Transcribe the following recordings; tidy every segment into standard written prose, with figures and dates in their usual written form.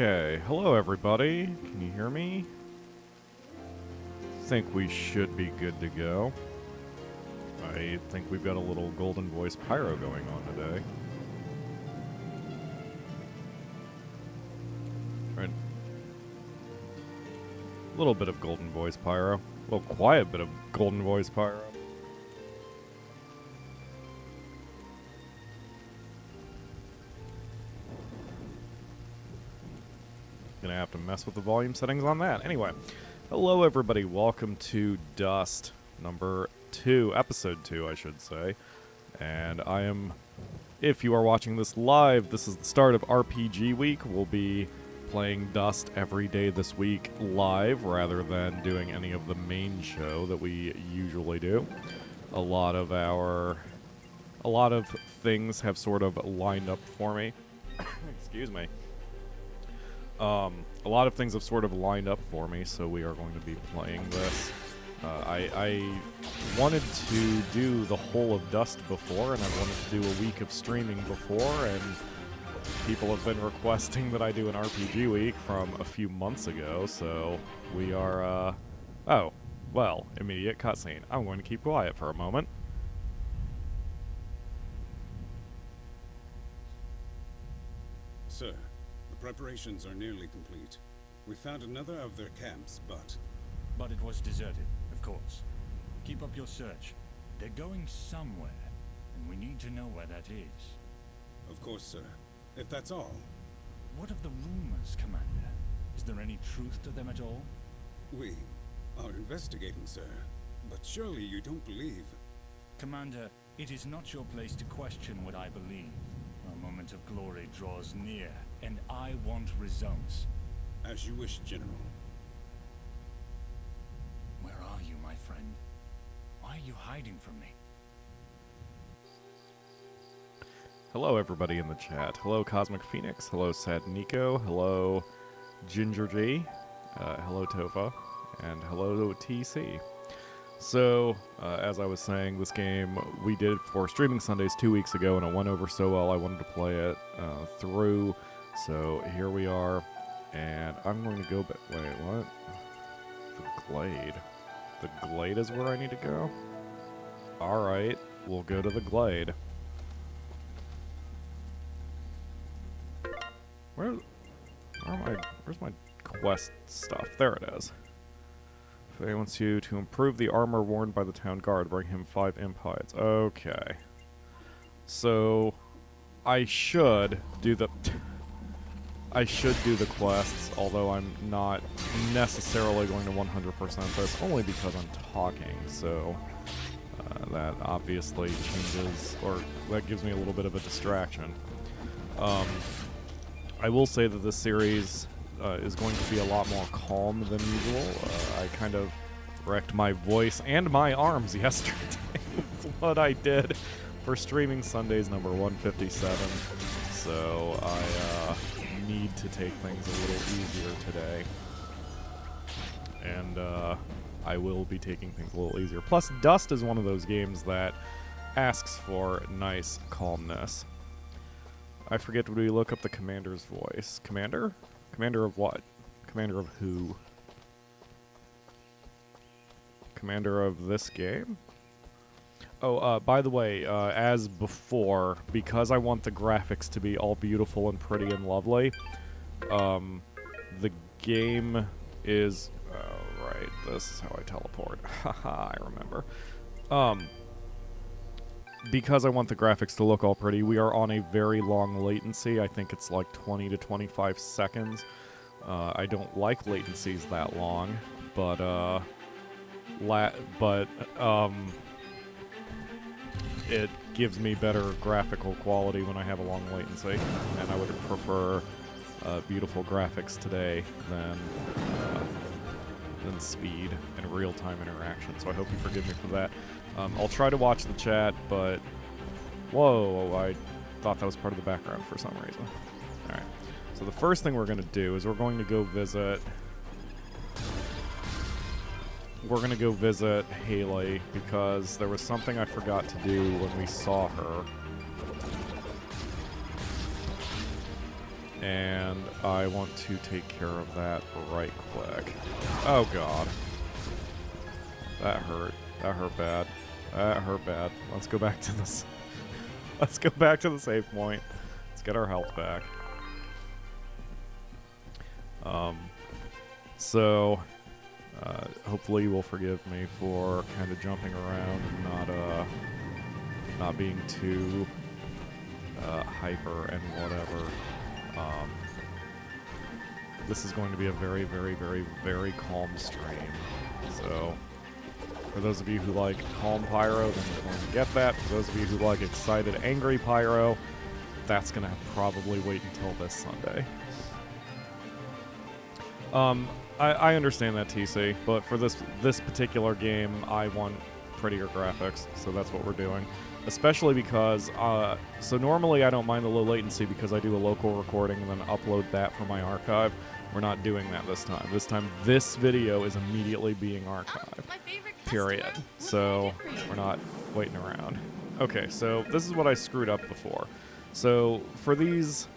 Okay, hello everybody. Can you hear me? Think we should be good to go. I think we've got a little golden voice pyro going on today. Right. A little bit of golden voice pyro. A little quiet bit of golden voice pyro. Gonna have to mess with the volume settings on that. Anyway, hello everybody. Welcome to Dust number 2, episode 2, I should say. And I am, if you are watching this live, this is the start of RPG week. We'll be playing Dust every day this week live rather than doing any of the main show that we usually do. A lot of things have sort of lined up for me. Excuse me. A lot of things have sort of lined up for me, so we are going to be playing this. I wanted to do the whole of Dust before, and I wanted to do a week of streaming before, and people have been requesting that I do an RPG week from a few months ago, so we are, oh, well, immediate cutscene. I'm going to keep quiet for a moment. Sir, the preparations are nearly complete. We found another of their camps, but it was deserted, of course. Keep up your search. They're going somewhere, and we need to know where that is. of course, sir. If that's all, What of the rumors, Commander? Is there any truth to them at all? we are investigating, sir. But surely you don't believe. Commander, it is not your place to question what I believe. Our moment of glory draws near, and I want results. As you wish, General. Where are you, my friend? Why are you hiding from me? Hello everybody in the chat. Hello Cosmic Phoenix. Hello Sad Nico. Hello Ginger G. Hello Tofa. And hello TC. So, as I was saying, this game we did for Streaming Sundays 2 weeks ago, and it went over so well I wanted to play it through. So here we are, and I'm going to go back. Wait, what? The Glade. The Glade is where I need to go? Alright, we'll go to the Glade. Where's my quest stuff? There it is. If he wants you to improve the armor worn by the town guard, bring him 5 imp hides. Okay. So, I should do the quests, although I'm not necessarily going to 100% this, only because I'm talking, so that obviously changes, or that gives me a little bit of a distraction. I will say that this series is going to be a lot more calm than usual. I kind of wrecked my voice and my arms yesterday with what I did for Streaming Sundays number 157. So I need to take things a little easier today. And I will be taking things a little easier. Plus, Dust is one of those games that asks for nice calmness. I forget, would we look up the commander's voice? Commander? Commander of what? Commander of who? Commander of this game? Oh, by the way, as before, because I want the graphics to be all beautiful and pretty and lovely, the game is... Oh, right, this is how I teleport. Haha, I remember. Because I want the graphics to look all pretty, we are on a very long latency. I think it's like 20 to 25 seconds. I don't like latencies that long, but it gives me better graphical quality when I have a long latency, and I would prefer beautiful graphics today than speed and real-time interaction. So I hope you forgive me for that. I'll try to watch the chat, but... Whoa, I thought that was part of the background for some reason. Alright, so the first thing we're going to do is we're going to go visit... We're going to go visit Haley, because there was something I forgot to do when we saw her. And I want to take care of that right quick. Oh god. That hurt. That hurt bad. That hurt bad. Let's go back to this. Let's go back to the save point. Let's get our health back. Hopefully you will forgive me for kind of jumping around and not being too hyper and whatever. This is going to be a very, very, very, very calm stream. So, for those of you who like calm Pyro, then you're going to get that. For those of you who like excited, angry Pyro, that's going to probably wait until this Sunday. I understand that, TC, but for this particular game, I want prettier graphics, so that's what we're doing. Especially because, so normally I don't mind the low latency because I do a local recording and then upload that for my archive. We're not doing that this time. This time, this video is immediately being archived. Period. So, we're not waiting around. Okay, so this is what I screwed up before. So, for these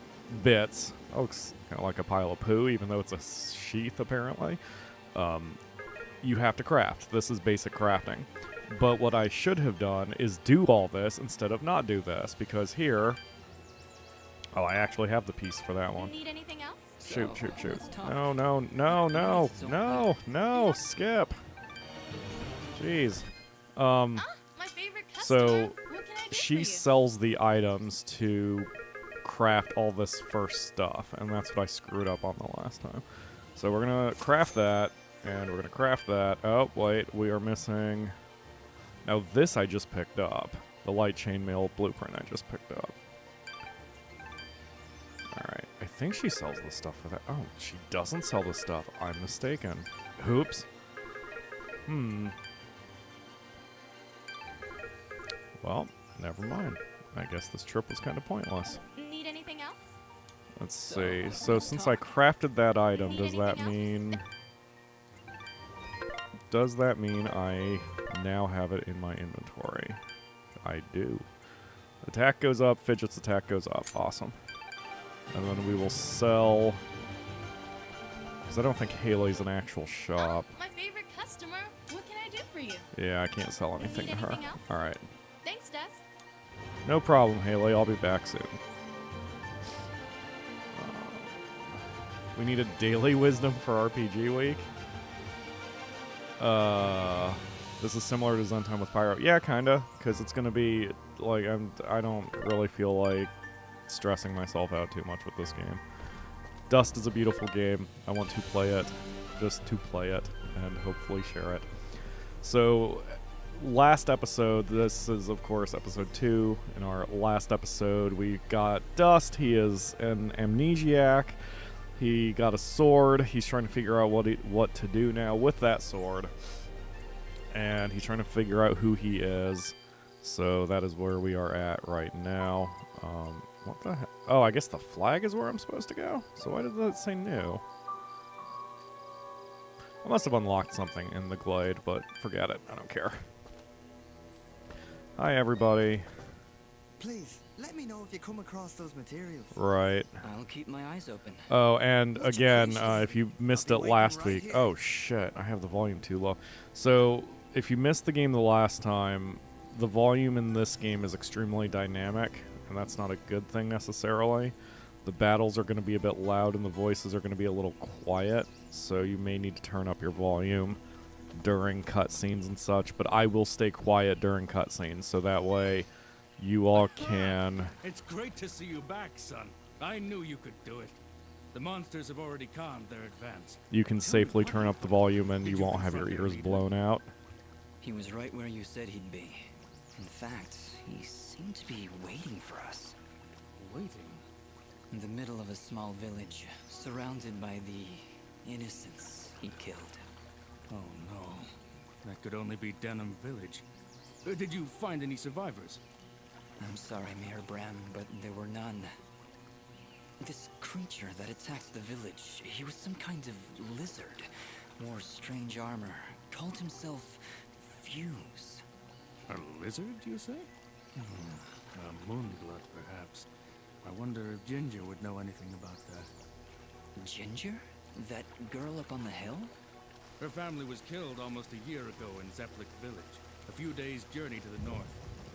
bits, oh, it's kind of like a pile of poo, even though it's a sheath, apparently. You have to craft. This is basic crafting. But what I should have done is do all this instead of not do this, because here... Oh, I actually have the piece for that one. Need anything else? Shoot. No, skip. Jeez. My favorite customer. So, What can I do she for you? sells the items to craft all this first stuff, and that's what I screwed up on the last time. So we're gonna craft that, and we're gonna craft that. Oh, wait, we are missing... Now this I just picked up. The light chainmail blueprint I just picked up. Alright, I think she sells the stuff for that. Oh, she doesn't sell the stuff. I'm mistaken. Oops. Well, never mind. I guess this trip was kind of pointless. Need anything else? Let's see. So since I crafted that item, Need does that anything else? mean... Does that mean I now have it in my inventory? I do. Attack goes up, Fidget's attack goes up. Awesome. And then we will sell... Because I don't think Haley's an actual shop. My favorite customer. What can I do for you? Yeah, I can't sell anything to her. anything else? Alright. Thanks, Des. No problem, Haley. I'll be back soon. We need a daily wisdom for RPG week. This is similar to Zen Time with Pyro. Yeah, kinda, because it's gonna be like I don't really feel like stressing myself out too much with this game. Dust is a beautiful game. I want to play it, just to play it, and hopefully share it. So, last episode, this is of course episode 2. In our last episode, we got Dust. He is an amnesiac. He got a sword. He's trying to figure out what to do now with that sword. And he's trying to figure out who he is. So that is where we are at right now. What the heck? Oh, I guess the flag is where I'm supposed to go? So why did that say new? I must have unlocked something in the glade, but forget it. I don't care. Hi, everybody. Please, let me know if you come across those materials. Right. I'll keep my eyes open. Oh, and Much again, appreciated. if you missed it I'll be last waiting right week... here. Oh, shit. I have the volume too low. So, if you missed the game the last time, the volume in this game is extremely dynamic, and that's not a good thing necessarily. The battles are going to be a bit loud, and the voices are going to be a little quiet, so you may need to turn up your volume during cutscenes and such, but I will stay quiet during cutscenes, so that way you all can... It's great to see you back, son. I knew you could do it. The monsters have already calmed their advance. You can safely turn up the volume and you won't have your ears blown out. He was right where you said he'd be. In fact, he seemed to be waiting for us. Waiting? In the middle of a small village, surrounded by the innocents he killed. Oh no. That could only be Denham Village. Did you find any survivors? I'm sorry, Mayor Bram, but there were none. This creature that attacked the village, he was some kind of lizard. Wore strange armor. Called himself Fuse. A lizard, you say? A moonblood, perhaps. I wonder if Ginger would know anything about that. Ginger? That girl up on the hill? Her family was killed almost a year ago in Zepplik village, a few days' journey to the north.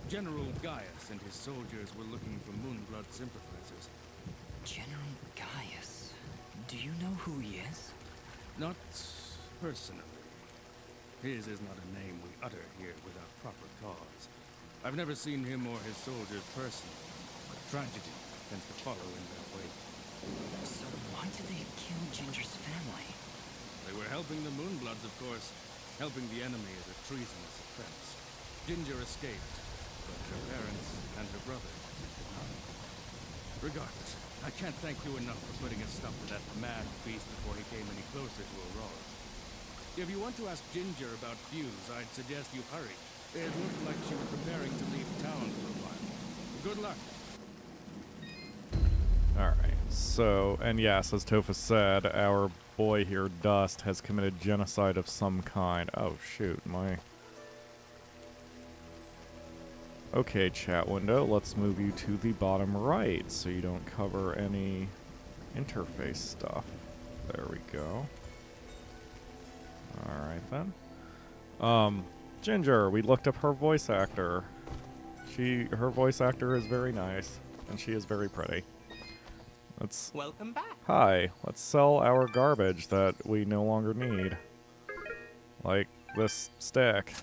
General Gaius and his soldiers were looking for Moonblood sympathizers. General Gaius? Do you know who he is? Not personally. His is not a name we utter here without proper cause. I've never seen him or his soldiers personally, but tragedy tends to follow in their wake. So why did they kill Ginger's family? They were helping the Moonbloods, of course. Helping the enemy is a treasonous offense. Ginger escaped, but her parents and her brother did not. Regardless, I can't thank you enough for putting a stop to that mad beast before he came any closer to Aurora. If you want to ask Ginger about Fuse, I'd suggest you hurry. It looked like she was preparing to leave town for a while. Good luck. Alright, so, and yes, as Tofa said, our boy here, Dust, has committed genocide of some kind. Oh, shoot, my... Okay, chat window, let's move you to the bottom right so you don't cover any interface stuff. There we go. Alright then. Ginger, we looked up her voice actor. Her voice actor is very nice, and she is very pretty. Let's... Welcome back. Hi, let's sell our garbage that we no longer need. Like this stick.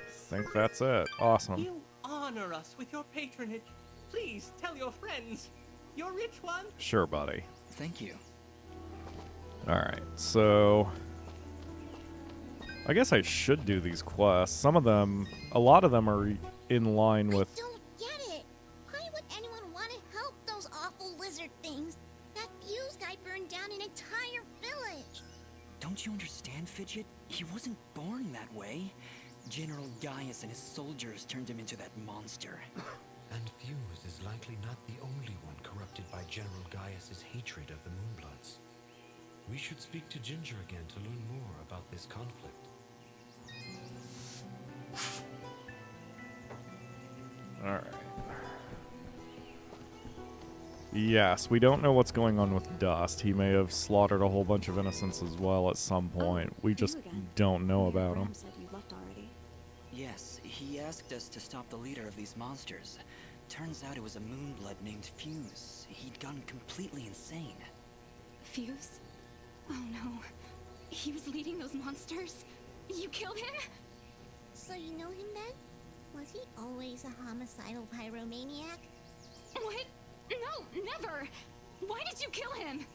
Think that's it. Awesome. You honor us with your patronage. Please tell your friends. You're rich one. Sure, buddy. Thank you. Alright, so... I guess I should do these quests. Some of them, a lot of them are in line with... I don't get it. Why would anyone want to help those awful lizard things? That Fuse guy burned down an entire village. Don't you understand, Fidget? He wasn't born that way. General Gaius and his soldiers turned him into that monster. And Fuse is likely not the only one corrupted by General Gaius's hatred of the Moonbloods. We should speak to Ginger again to learn more about this conflict. Alright. Yes, we don't know what's going on with Dust. He may have slaughtered a whole bunch of innocents as well at some point. We just don't know about him. Said you left already. Yes, he asked us to stop the leader of these monsters. Turns out it was a Moonblood named Fuse. He'd gone completely insane. Fuse? Oh no. He was leading those monsters? You killed him? So you know him then? Was he always a homicidal pyromaniac? What? No, never! Why did you kill him?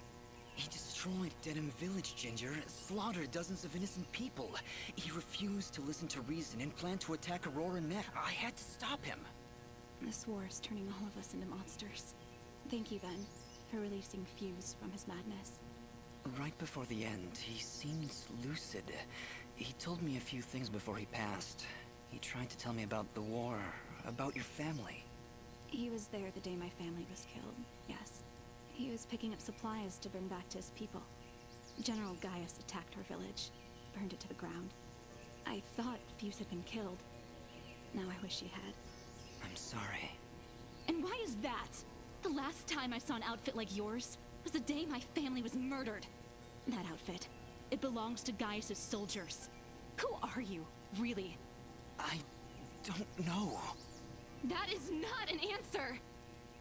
He destroyed Denham Village, Ginger, slaughtered dozens of innocent people. He refused to listen to reason and planned to attack Aurora Net. I had to stop him. This war is turning all of us into monsters. Thank you, then, for releasing Fuse from his madness. Right before the end, he seemed lucid. He told me a few things before he passed. He tried to tell me about the war, about your family. He was there the day my family was killed, yes. He was picking up supplies to bring back to his people. General Gaius attacked our village, burned it to the ground. I thought Fuse had been killed. Now I wish he had. I'm sorry. And why is that? The last time I saw an outfit like yours was the day my family was murdered. That outfit, it belongs to Gaius' soldiers. Who are you, really? I don't know. That is not an answer!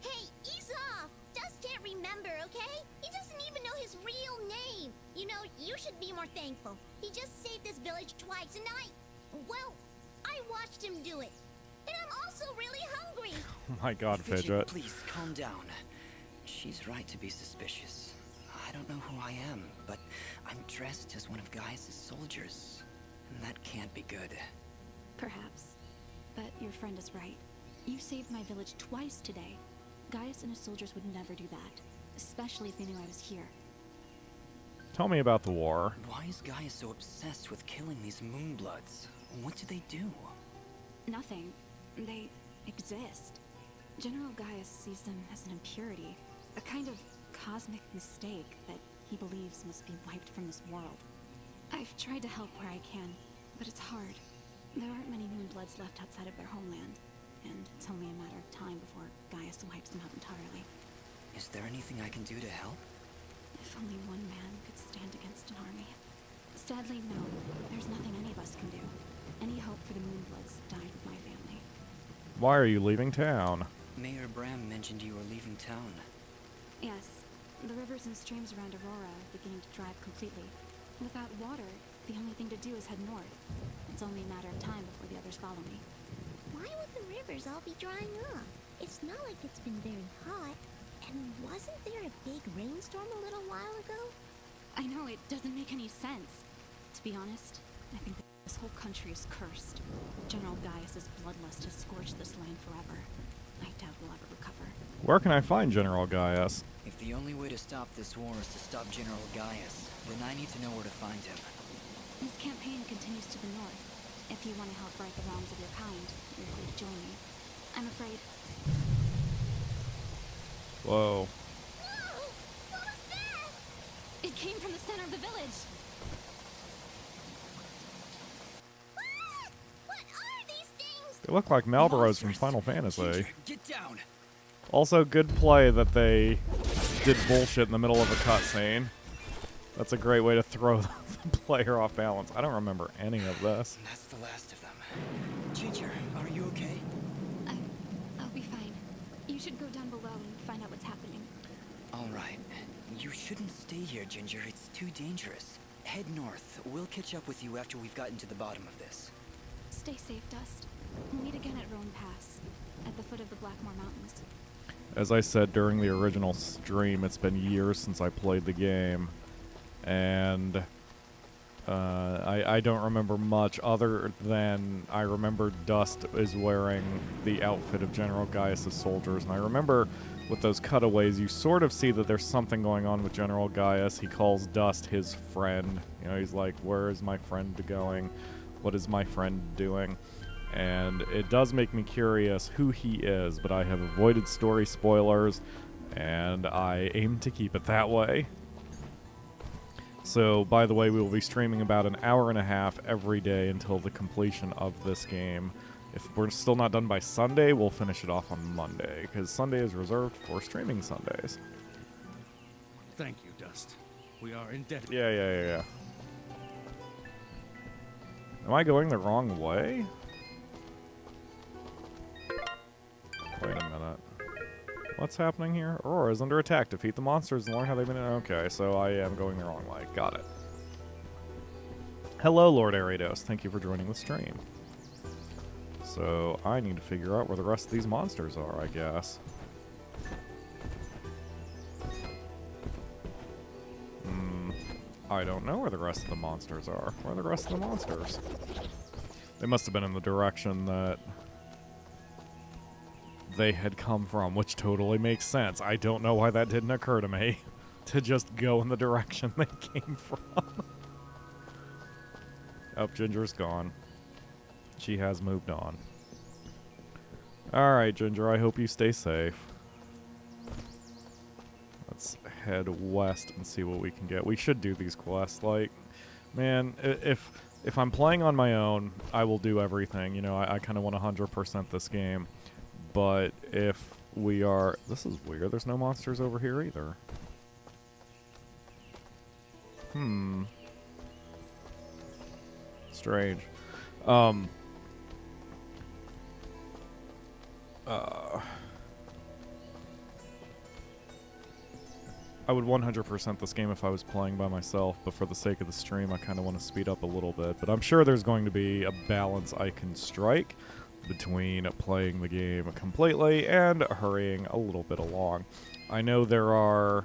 Hey, ease off! Dust can't remember, okay? He doesn't even know his real name. You know, you should be more thankful. He just saved this village twice, and I watched him do it. And I'm also really hungry. Oh my god, Fidget. Please, calm down. She's right to be suspicious. I don't know who I am, but I'm dressed as one of Gaius' soldiers. And that can't be good. Perhaps. But your friend is right. You saved my village twice today. Gaius and his soldiers would never do that. Especially if they knew I was here. Tell me about the war. Why is Gaius so obsessed with killing these Moonbloods? What did they do? Nothing. They exist. General Gaius sees them as an impurity. A kind of cosmic mistake that he believes must be wiped from this world. I've tried to help where I can, but it's hard. There aren't many Moonbloods left outside of their homeland, and it's only a matter of time before Gaius wipes them out entirely. Is there anything I can do to help? If only one man could stand against an army. Sadly, no. There's nothing any of us can do. Any hope for the Moonbloods died with my family. Why are you leaving town? Mayor Bram mentioned you were leaving town. Yes. The rivers and streams around Aurora are beginning to dry up completely. Without water, the only thing to do is head north. It's only a matter of time before the others follow me. Why would the rivers all be drying up? It's not like it's been very hot. And wasn't there a big rainstorm a little while ago? I know, it doesn't make any sense. To be honest, I think that this whole country is cursed. General Gaius's bloodlust has scorched this land forever. I doubt we'll ever recover. Where can I find General Gaius? If the only way to stop this war is to stop General Gaius, then I need to know where to find him. His campaign continues to the north. If you want to help right the wrongs of your kind, you're free to join me. I'm afraid. Whoa. Whoa! What was that? It came from the center of the village. Ah! What are these things? They look like Malboros from Monsters. Final Fantasy. Ginger, get down! Also, good play that they did bullshit in the middle of a cutscene. That's a great way to throw the player off balance. I don't remember any of this. That's the last of them. Ginger, are you okay? I'll be fine. You should go down below and find out what's happening. All right. You shouldn't stay here, Ginger. It's too dangerous. Head north. We'll catch up with you after we've gotten to the bottom of this. Stay safe, Dust. We'll meet again at Roan Pass, at the foot of the Blackmore Mountains. As I said during the original stream, it's been years since I played the game. And I don't remember much other than I remember Dust is wearing the outfit of General Gaius' soldiers. And I remember with those cutaways, you sort of see that there's something going on with General Gaius. He calls Dust his friend. You know, he's like, where is my friend going? What is my friend doing? And it does make me curious who he is, but I have avoided story spoilers, and I aim to keep it that way. So, by the way, we will be streaming about an hour and a half every day until the completion of this game. If we're still not done by Sunday, we'll finish it off on Monday, because Sunday is reserved for streaming Sundays. Thank you, Dust. We are indebted. Yeah. Am I going the wrong way? Wait a minute. What's happening here? Aurora is under attack. Defeat the monsters and learn how they've been... Okay, so I am going the wrong way. Got it. Hello, Lord Aridos. Thank you for joining the stream. So, I need to figure out where the rest of these monsters are, I guess. I don't know where the rest of the monsters are. Where are the rest of the monsters? They must have been in the direction that they had come from, which totally makes sense. I don't know why that didn't occur to me, to just go in the direction they came from. Oh, Ginger's gone. She has moved on. Alright, Ginger, I hope you stay safe. Let's head west and see what we can get. We should do these quests. Like, man, if I'm playing on my own, I will do everything. You know, I kind of want to 100% this game. But if we are... This is weird. There's no monsters over here either. Strange. I would 100% this game if I was playing by myself, but for the sake of the stream, I kind of want to speed up a little bit. But I'm sure there's going to be a balance I can strike between playing the game completely and hurrying a little bit along. I know there are...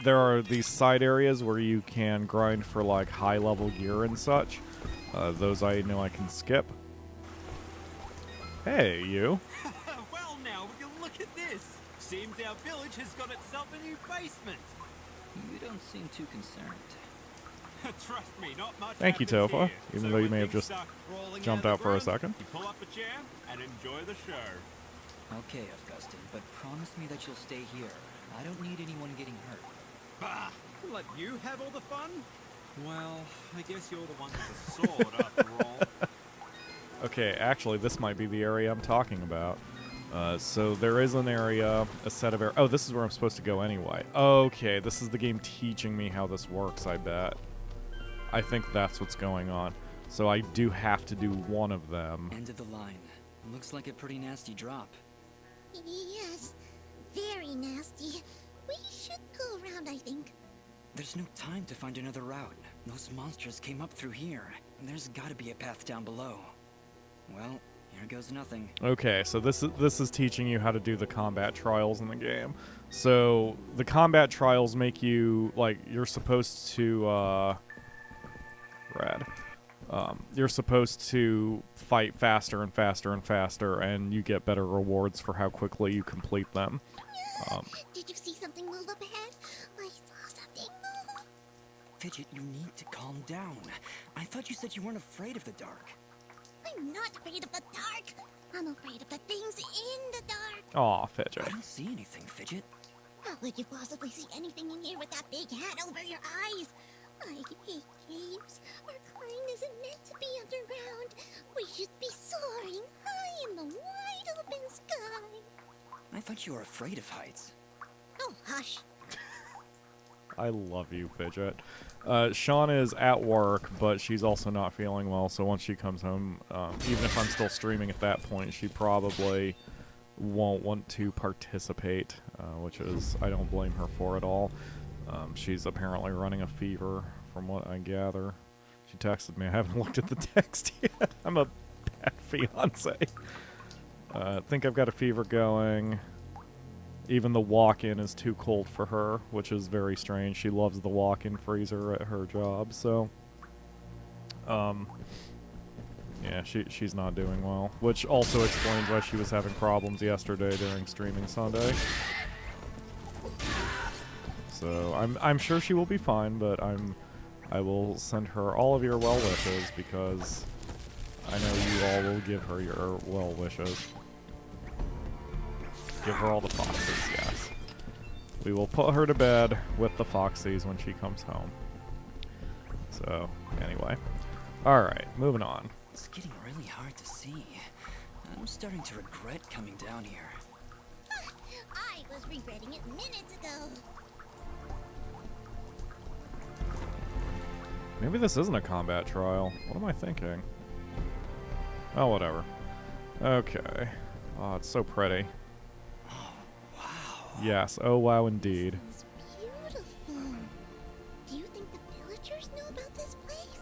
there are these side areas where you can grind for, like, high-level gear and such. Those I know I can skip. Hey, you. Well now, will you look at this? Seems our village has got itself a new basement. You don't seem too concerned. Trust me, not much. Thank you, happens Tofa. here. Even So though you when may have things just start crawling jumped of out the for a ground, second. You pull up a chair and enjoy the show. Okay, Augustine, but promise me that you'll stay here. I don't need anyone getting hurt. Bah! Let you have all the fun? Well, I guess you're the one with the sword after all. Okay, actually, this might be the area I'm talking about. So there is an area, a set of oh, this is where I'm supposed to go anyway. Okay, this is the game teaching me how this works, I bet. I think that's what's going on. So I do have to do one of them. End of the line. Looks like a pretty nasty drop. Yes, very nasty. We should go around, I think. There's no time to find another route. Those monsters came up through here. There's gotta be a path down below. Well, here goes nothing. Okay, so this is teaching you how to do the combat trials in the game. So the combat trials make you, like, you're supposed to, you're supposed to fight faster and faster and faster, and you get better rewards for how quickly you complete them. Did you see something move up ahead? I saw something move. Fidget, you need to calm down. I thought you said you weren't afraid of the dark. I'm not afraid of the dark. I'm afraid of the things in the dark. Aw, Fidget. I don't see anything, Fidget. How would you possibly see anything in here with that big hat over your eyes? I hate caves. Our kind isn't meant to be underground. We should be soaring high in the wide open sky. I thought you were afraid of heights. Oh, hush. I love you, Fidget. Shauna is at work, but she's also not feeling well, so once she comes home, even if I'm still streaming at that point, she probably won't want to participate, which is, I don't blame her for at all. She's apparently running a fever, from what I gather. She texted me. I haven't looked at the text yet. I'm a bad fiance. I think I've got a fever going. Even the walk-in is too cold for her, which is very strange. She loves the walk-in freezer at her job, so... yeah, she's not doing well. Which also explains why she was having problems yesterday during streaming Sunday. So, I'm sure she will be fine, but I will send her all of your well wishes, because I know you all will give her your well wishes. Give her all the foxes, yes. We will put her to bed with the foxies when she comes home. So, anyway. Alright, moving on. It's getting really hard to see. I'm starting to regret coming down here. I was regretting it minutes ago. Maybe this isn't a combat trial. What am I thinking? Oh, whatever. Okay. Oh, it's so pretty. Yes, oh wow indeed. This is beautiful. Do you think the villagers know about this place?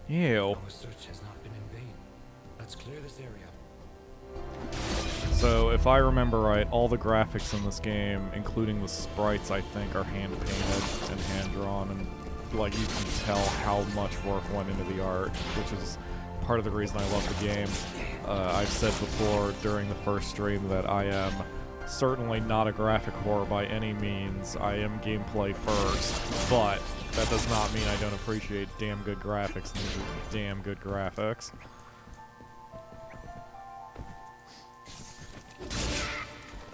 Ew. Our search has not been in vain. Let's clear this area. So, if I remember right, all the graphics in this game, including the sprites, I think, are hand-painted and hand-drawn, and, like, you can tell how much work went into the art, which is part of the reason I love the game. I've said before during the first stream that I am certainly not a graphic whore by any means. I am gameplay first, but that does not mean I don't appreciate damn good graphics, and these are damn good graphics.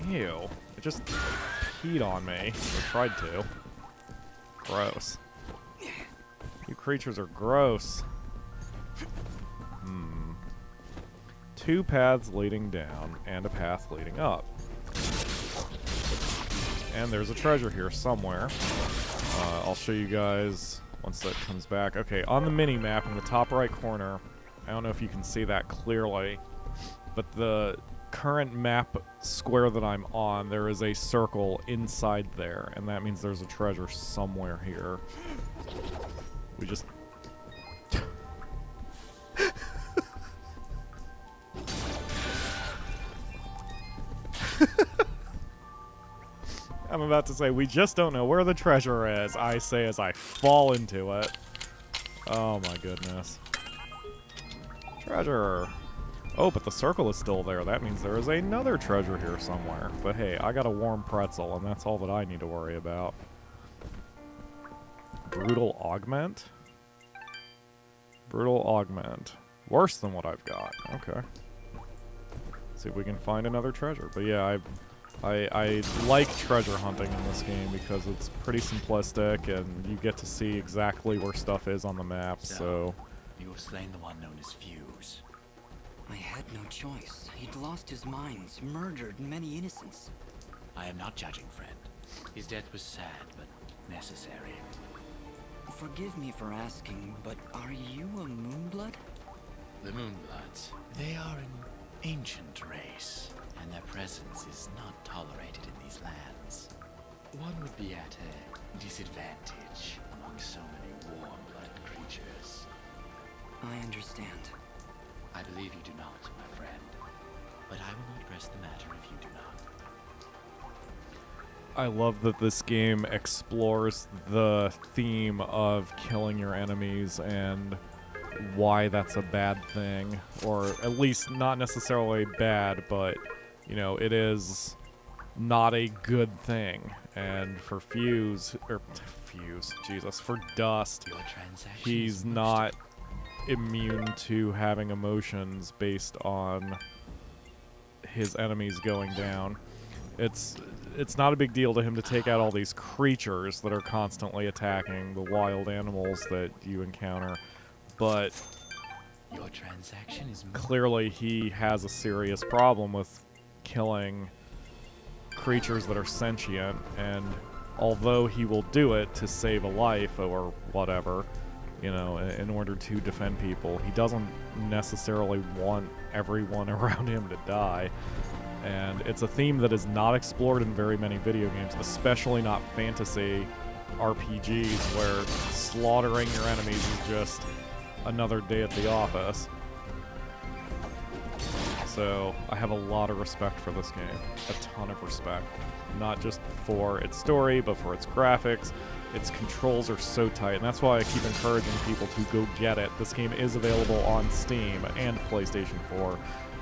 Ew. It just peed on me. Or tried to. Gross. You creatures are gross. Two paths leading down, and a path leading up. And there's a treasure here somewhere. I'll show you guys once that comes back. Okay, on the mini-map in the top right corner, I don't know if you can see that clearly, but the current map square that I'm on, there is a circle inside there, and that means there's a treasure somewhere here. We just... I'm about to say, we just don't know where the treasure is, I say as I fall into it. Oh my goodness. Treasure! Oh, but the circle is still there. That means there is another treasure here somewhere. But hey, I got a warm pretzel, and that's all that I need to worry about. Brutal Augment? Brutal Augment. Worse than what I've got. Okay. See if we can find another treasure. But yeah, I like treasure hunting in this game because it's pretty simplistic and you get to see exactly where stuff is on the map, so... You have slain the one known as Fuse. I had no choice. He'd lost his mind, murdered many innocents. I am not judging, friend. His death was sad, but necessary. Forgive me for asking, but are you a Moonblood? The Moonbloods. They are an ancient race, and their presence is not tolerated in these lands. One would be at a disadvantage among so many warm-blooded creatures. I understand. I believe you do not, my friend. But I will not press the matter if you do not. I love that this game explores the theme of killing your enemies and why that's a bad thing, or at least not necessarily bad, but, you know, it is not a good thing. And for for Dust, he's not immune to having emotions based on his enemies going down. It's not a big deal to him to take out all these creatures that are constantly attacking the wild animals that you encounter, but your transaction is clearly he has a serious problem with killing creatures that are sentient, and although he will do it to save a life or whatever, you know, in order to defend people, he doesn't necessarily want everyone around him to die. And it's a theme that is not explored in very many video games, especially not fantasy RPGs, where slaughtering your enemies is just another day at the office. So I have a lot of respect for this game, a ton of respect. Not just for its story, but for its graphics. Its controls are so tight, and that's why I keep encouraging people to go get it. This game is available on Steam and PlayStation 4.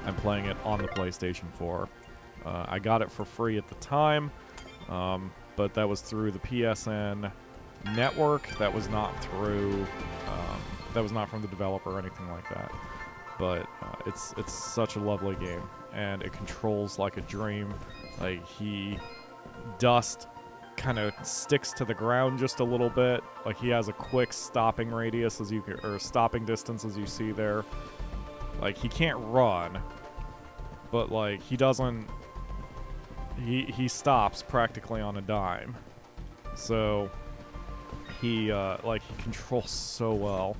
I'm playing it on the PlayStation 4. I got it for free at the time, but that was through the PSN network. That was not through, that was not from the developer or anything like that. But it's such a lovely game, and it controls like a dream. Like, Dust kind of sticks to the ground just a little bit. Like, he has a quick stopping radius or stopping distance, as you see there. Like, he can't run, but like he doesn't. He stops practically on a dime. So he controls so well,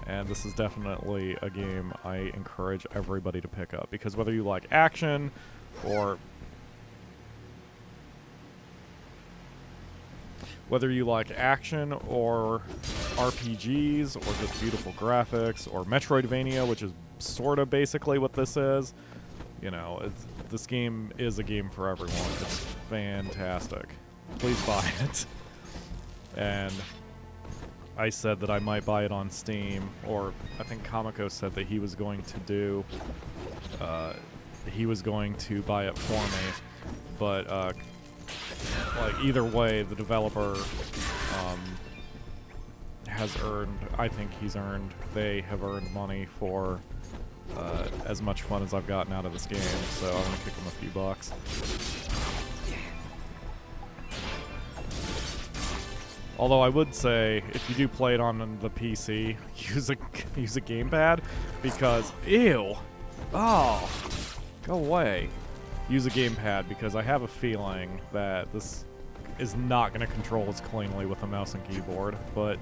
and this is definitely a game I encourage everybody to pick up, because whether you like action or RPGs, or just beautiful graphics, or Metroidvania, which is sort of basically what this is, you know, this game is a game for everyone. It's fantastic. Please buy it. And I said that I might buy it on Steam, or I think Kamiko said that he was going to buy it for me, but like, either way, the developer has earned, I think they have earned money for as much fun as I've gotten out of this game, so I'm gonna kick them a few bucks. Although I would say, if you do play it on the PC, use a gamepad, because, ew! Oh! Go away. Use a gamepad, because I have a feeling that this is not going to control as cleanly with a mouse and keyboard, but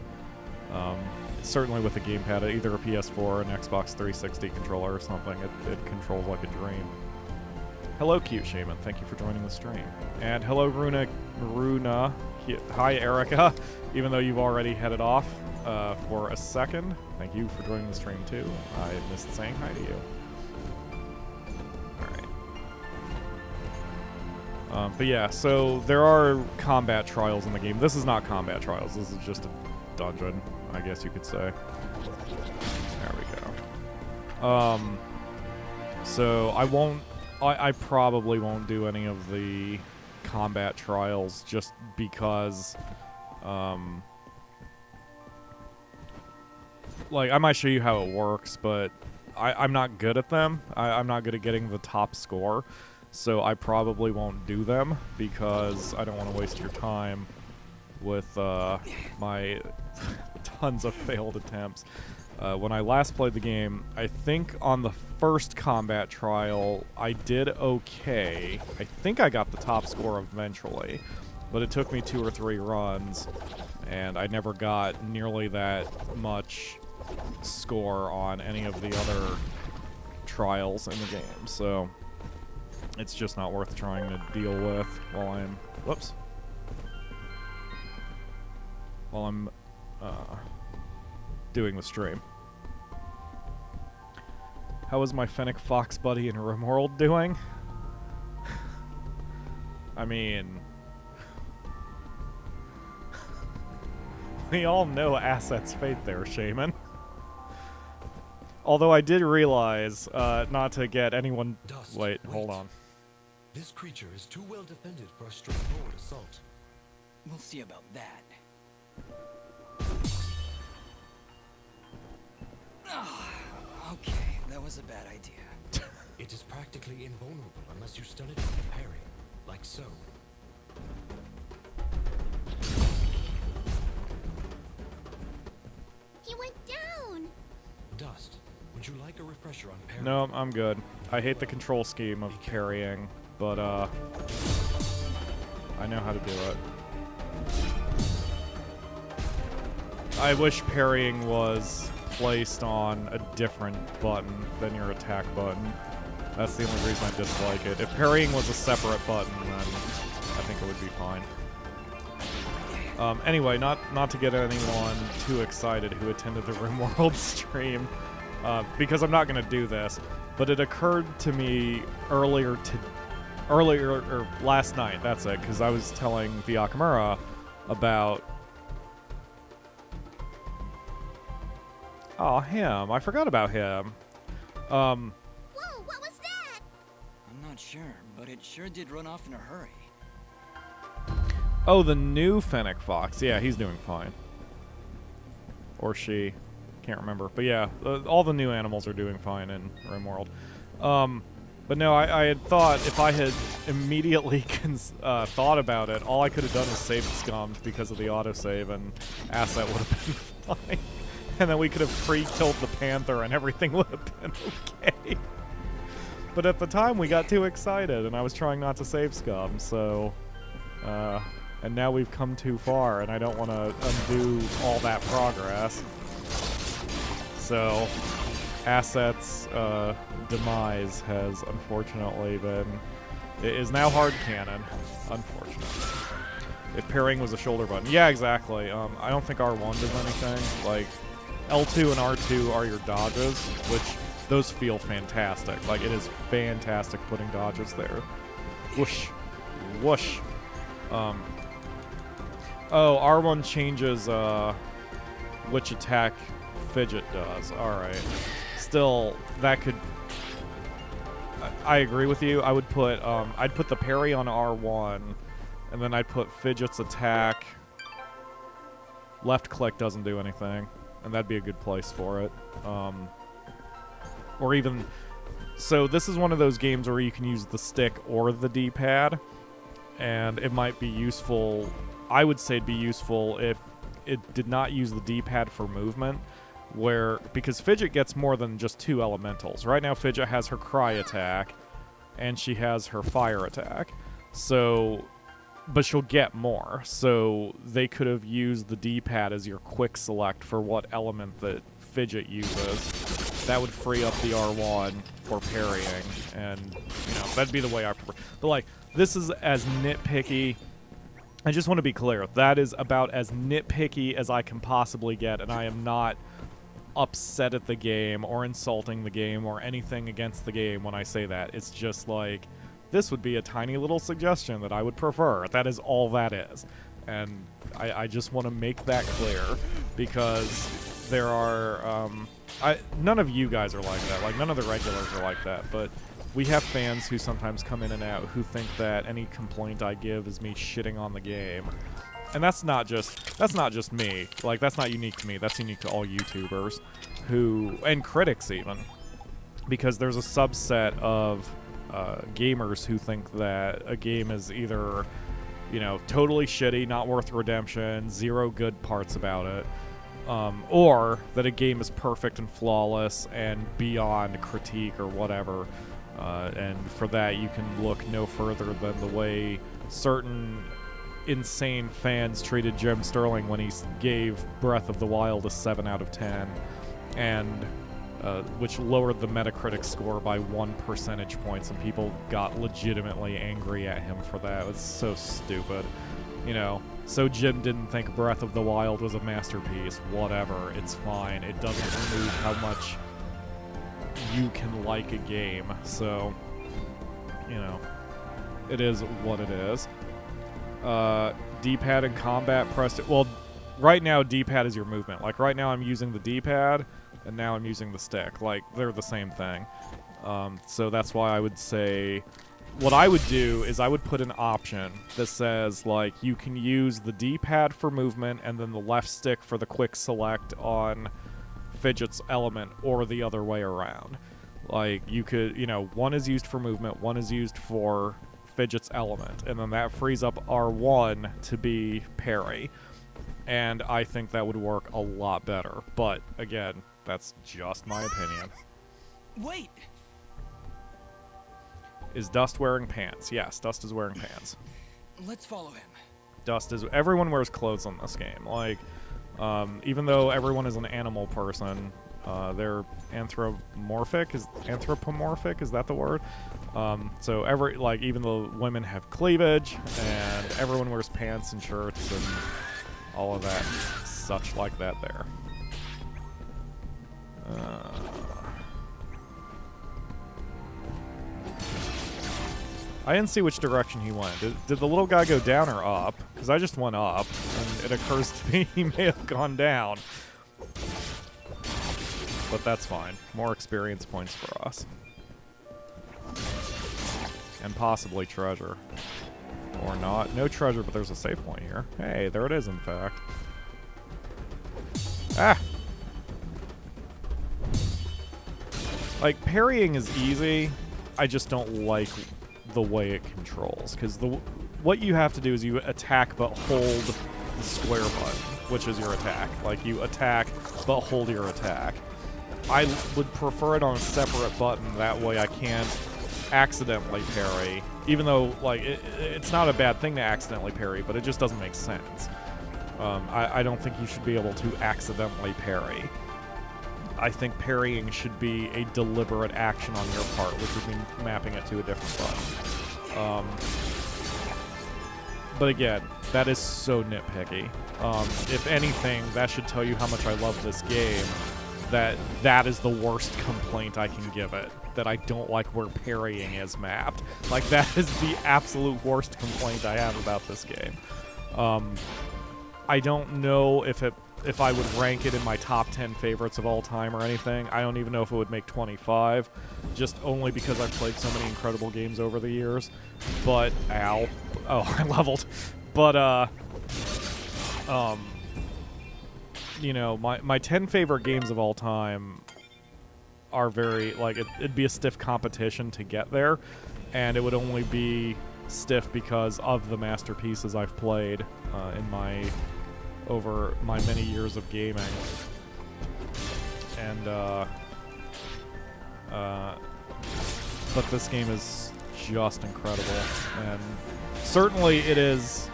certainly with a gamepad, either a PS4 or an Xbox 360 controller or something, it controls like a dream. Hello, Cute Shaman. Thank you for joining the stream. And hello, Runa. Hi, Erica. Even though you've already headed off for a second, thank you for joining the stream, too. I missed saying hi to you. But yeah, so there are combat trials in the game. This is not combat trials. This is just a dungeon, I guess you could say. There we go. So I probably won't do any of the combat trials, just because, like, I might show you how it works, but I'm not good at them. I'm not good at getting the top score. so I probably won't do them because I don't want to waste your time with my tons of failed attempts. When I last played the game, I think on the first combat trial, I did okay. I think I got the top score eventually, but it took me 2 or 3 runs, and I never got nearly that much score on any of the other trials in the game, so it's just not worth trying to deal with while I'm... Whoops. While I'm doing the stream. How is my Fennec Fox buddy in RimWorld doing? I mean... we all know Asset's fate there, Shaman. Although I did realize, not to get anyone... Dust, wait, hold on. This creature is too well defended for a straightforward assault. We'll see about that. Okay, that was a bad idea. It is practically invulnerable unless you stun it with a parry, like so. He went down. Dust, would you like a refresher on parry? No, I'm good. I hate the control scheme of parrying, but I know how to do it. I wish parrying was placed on a different button than your attack button. That's the only reason I dislike it. If parrying was a separate button, then I think it would be fine. Anyway, not to get anyone too excited who attended the RimWorld stream, because I'm not going to do this, but it occurred to me earlier or last night, that's it, because I was telling Vyakamura about... Oh, him. I forgot about him. Whoa, what was that? I'm not sure, but it sure did run off in a hurry. Oh, the new Fennec Fox. Yeah, he's doing fine. Or she. Can't remember. But yeah, all the new animals are doing fine in RimWorld. But no, I had thought if I had immediately thought about it, all I could have done was save scummed because of the autosave, and Asset would have been fine. And then we could have pre-killed the panther and everything would have been okay. But at the time, we got too excited, and I was trying not to save scum, so... and now we've come too far, and I don't want to undo all that progress. So, Asset's demise has unfortunately been... It is now hard canon, unfortunately. If parrying was a shoulder button. Yeah, exactly. I don't think R1 does anything. Like, L2 and R2 are your dodges, which those feel fantastic. Like, it is fantastic putting dodges there. Whoosh. Whoosh. Oh, R1 changes which attack Fidget does. Alright. Still, that could... I agree with you. I would put, I'd put the parry on R1, and then I'd put Fidget's attack. Left click doesn't do anything, and that'd be a good place for it. Or even... So this is one of those games where you can use the stick or the D-pad, and it might be useful... I would say it'd be useful if it did not use the D-pad for movement, because Fidget gets more than just 2 elementals. Right now, Fidget has her Cry attack, and she has her Fire attack. So... But she'll get more, so they could have used the D-pad as your quick select for what element that Fidget uses. That would free up the R1 for parrying, and, you know, that'd be the way I prefer. But, like, this is as nitpicky... I just want to be clear, that is about as nitpicky as I can possibly get, and I am not upset at the game, or insulting the game, or anything against the game when I say that. It's just like... This would be a tiny little suggestion that I would prefer. That is all that is. And I just want to make that clear, because there are... none of you guys are like that. Like, none of the regulars are like that. But we have fans who sometimes come in and out who think that any complaint I give is me shitting on the game. And that's not just me. Like, that's not unique to me. That's unique to all YouTubers who... And critics, even. Because there's a subset of... gamers who think that a game is either, you know, totally shitty, not worth redemption, zero good parts about it, or that a game is perfect and flawless and beyond critique or whatever. And for that, you can look no further than the way certain insane fans treated Jim Sterling when he gave Breath of the Wild a 7 out of 10, and which lowered the Metacritic score by 1 percentage points, and people got legitimately angry at him for that. It's so stupid. You know, so Jim didn't think Breath of the Wild was a masterpiece. Whatever, it's fine. It doesn't remove how much you can like a game. So, you know, it is what it is. D-pad and combat pressed it. Well, right now D-pad is your movement. Like right now I'm using the D-pad and now I'm using the stick. Like they're the same thing. So that's why I would say what I would do is I would put an option that says like you can use the D-pad for movement and then the left stick for the quick select on Fidget's element, or the other way around. Like you could, you know, one is used for movement, one is used for Fidget's element, and then that frees up R1 to be parry. And I think that would work a lot better. But again, that's just my opinion. Wait! Is Dust wearing pants? Yes, Dust is wearing pants. Let's follow him. Dust is... Everyone wears clothes in this game. Like, even though everyone is an animal person, they're anthropomorphic. Is that the word? So even the women have cleavage, and everyone wears pants and shirts and all of that, such like that there. I didn't see which direction he went. Did the little guy go down or up? Because I just went up, and it occurs to me he may have gone down. But that's fine. More experience points for us. And possibly treasure. Or not. No treasure, but there's a save point here. Hey, there it is, in fact. Ah! Like, parrying is easy. I just don't like the way it controls. Because what you have to do is you attack but hold the square button, which is your attack. Like, you attack but hold your attack. I would prefer it on a separate button. That way I can't accidentally parry. Even though, like, it's not a bad thing to accidentally parry, but it just doesn't make sense. I don't think you should be able to accidentally parry. I think parrying should be a deliberate action on your part, which would mean mapping it to a different button. But again, that is so nitpicky. If anything, that should tell you how much I love this game. That is the worst complaint I can give it. That I don't like where parrying is mapped. Like, that is the absolute worst complaint I have about this game. I don't know if I would rank it in my top 10 favorites of all time or anything. I don't even know if it would make 25, just only because I've played so many incredible games over the years. But, ow. Oh, I leveled. But, you know, my 10 favorite games of all time are very, like, it'd be a stiff competition to get there, and it would only be stiff because of the masterpieces I've played over my many years of gaming. And, but this game is just incredible, and certainly it is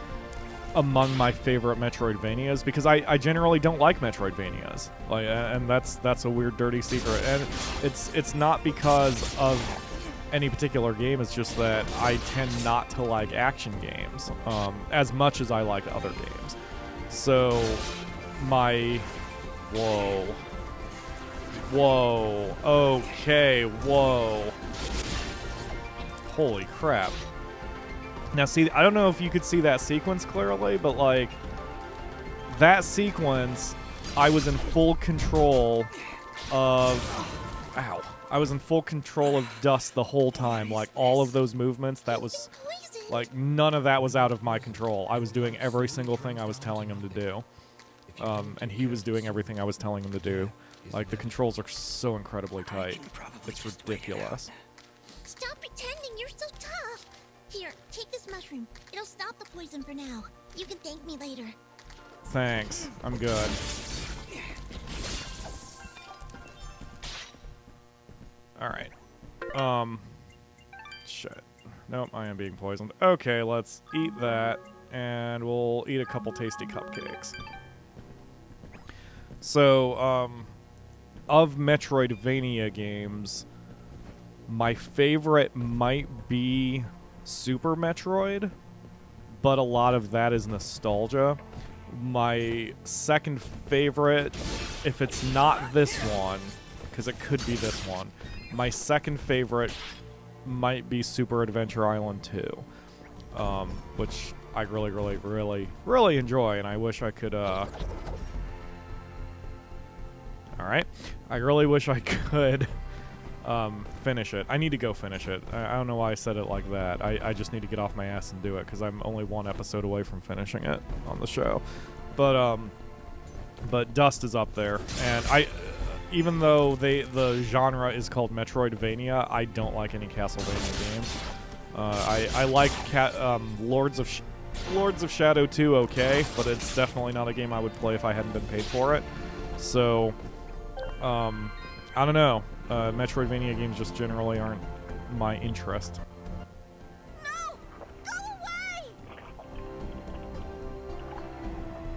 among my favorite Metroidvanias, because I generally don't like Metroidvanias, like, and that's a weird dirty secret, and it's not because of any particular game. It's just that I tend not to like action games as much as I like other games. So okay, whoa, holy crap. Now, see, I don't know if you could see that sequence clearly, but, like, that sequence, I was in full control of... Ow. I was in full control of Dust the whole time. Like, all of those movements, that was... Like, none of that was out of my control. I was doing every single thing I was telling him to do. And he was doing everything I was telling him to do. Like, the controls are so incredibly tight. It's ridiculous. Stop pretending Here, take this mushroom. It'll stop the poison for now. You can thank me later. Thanks. I'm good. Alright. Shit. Nope, I am being poisoned. Okay, let's eat that, and we'll eat a couple tasty cupcakes. So, of Metroidvania games, my favorite might be Super Metroid, but a lot of that is nostalgia. My second favorite, if it's not this one, because it could be this one, my second favorite might be Super Adventure Island 2, which I really enjoy, and I wish I could, Alright. I really wish I could finish it. I need to go finish it. I don't know why I said it like that. I just need to get off my ass and do it, because I'm only one episode away from finishing it on the show. But Dust is up there, and even though the genre is called Metroidvania, I don't like any Castlevania games. I like Lords of Shadow 2 okay, but it's definitely not a game I would play if I hadn't been paid for it. So, I don't know. Metroidvania games just generally aren't my interest. No! Go away!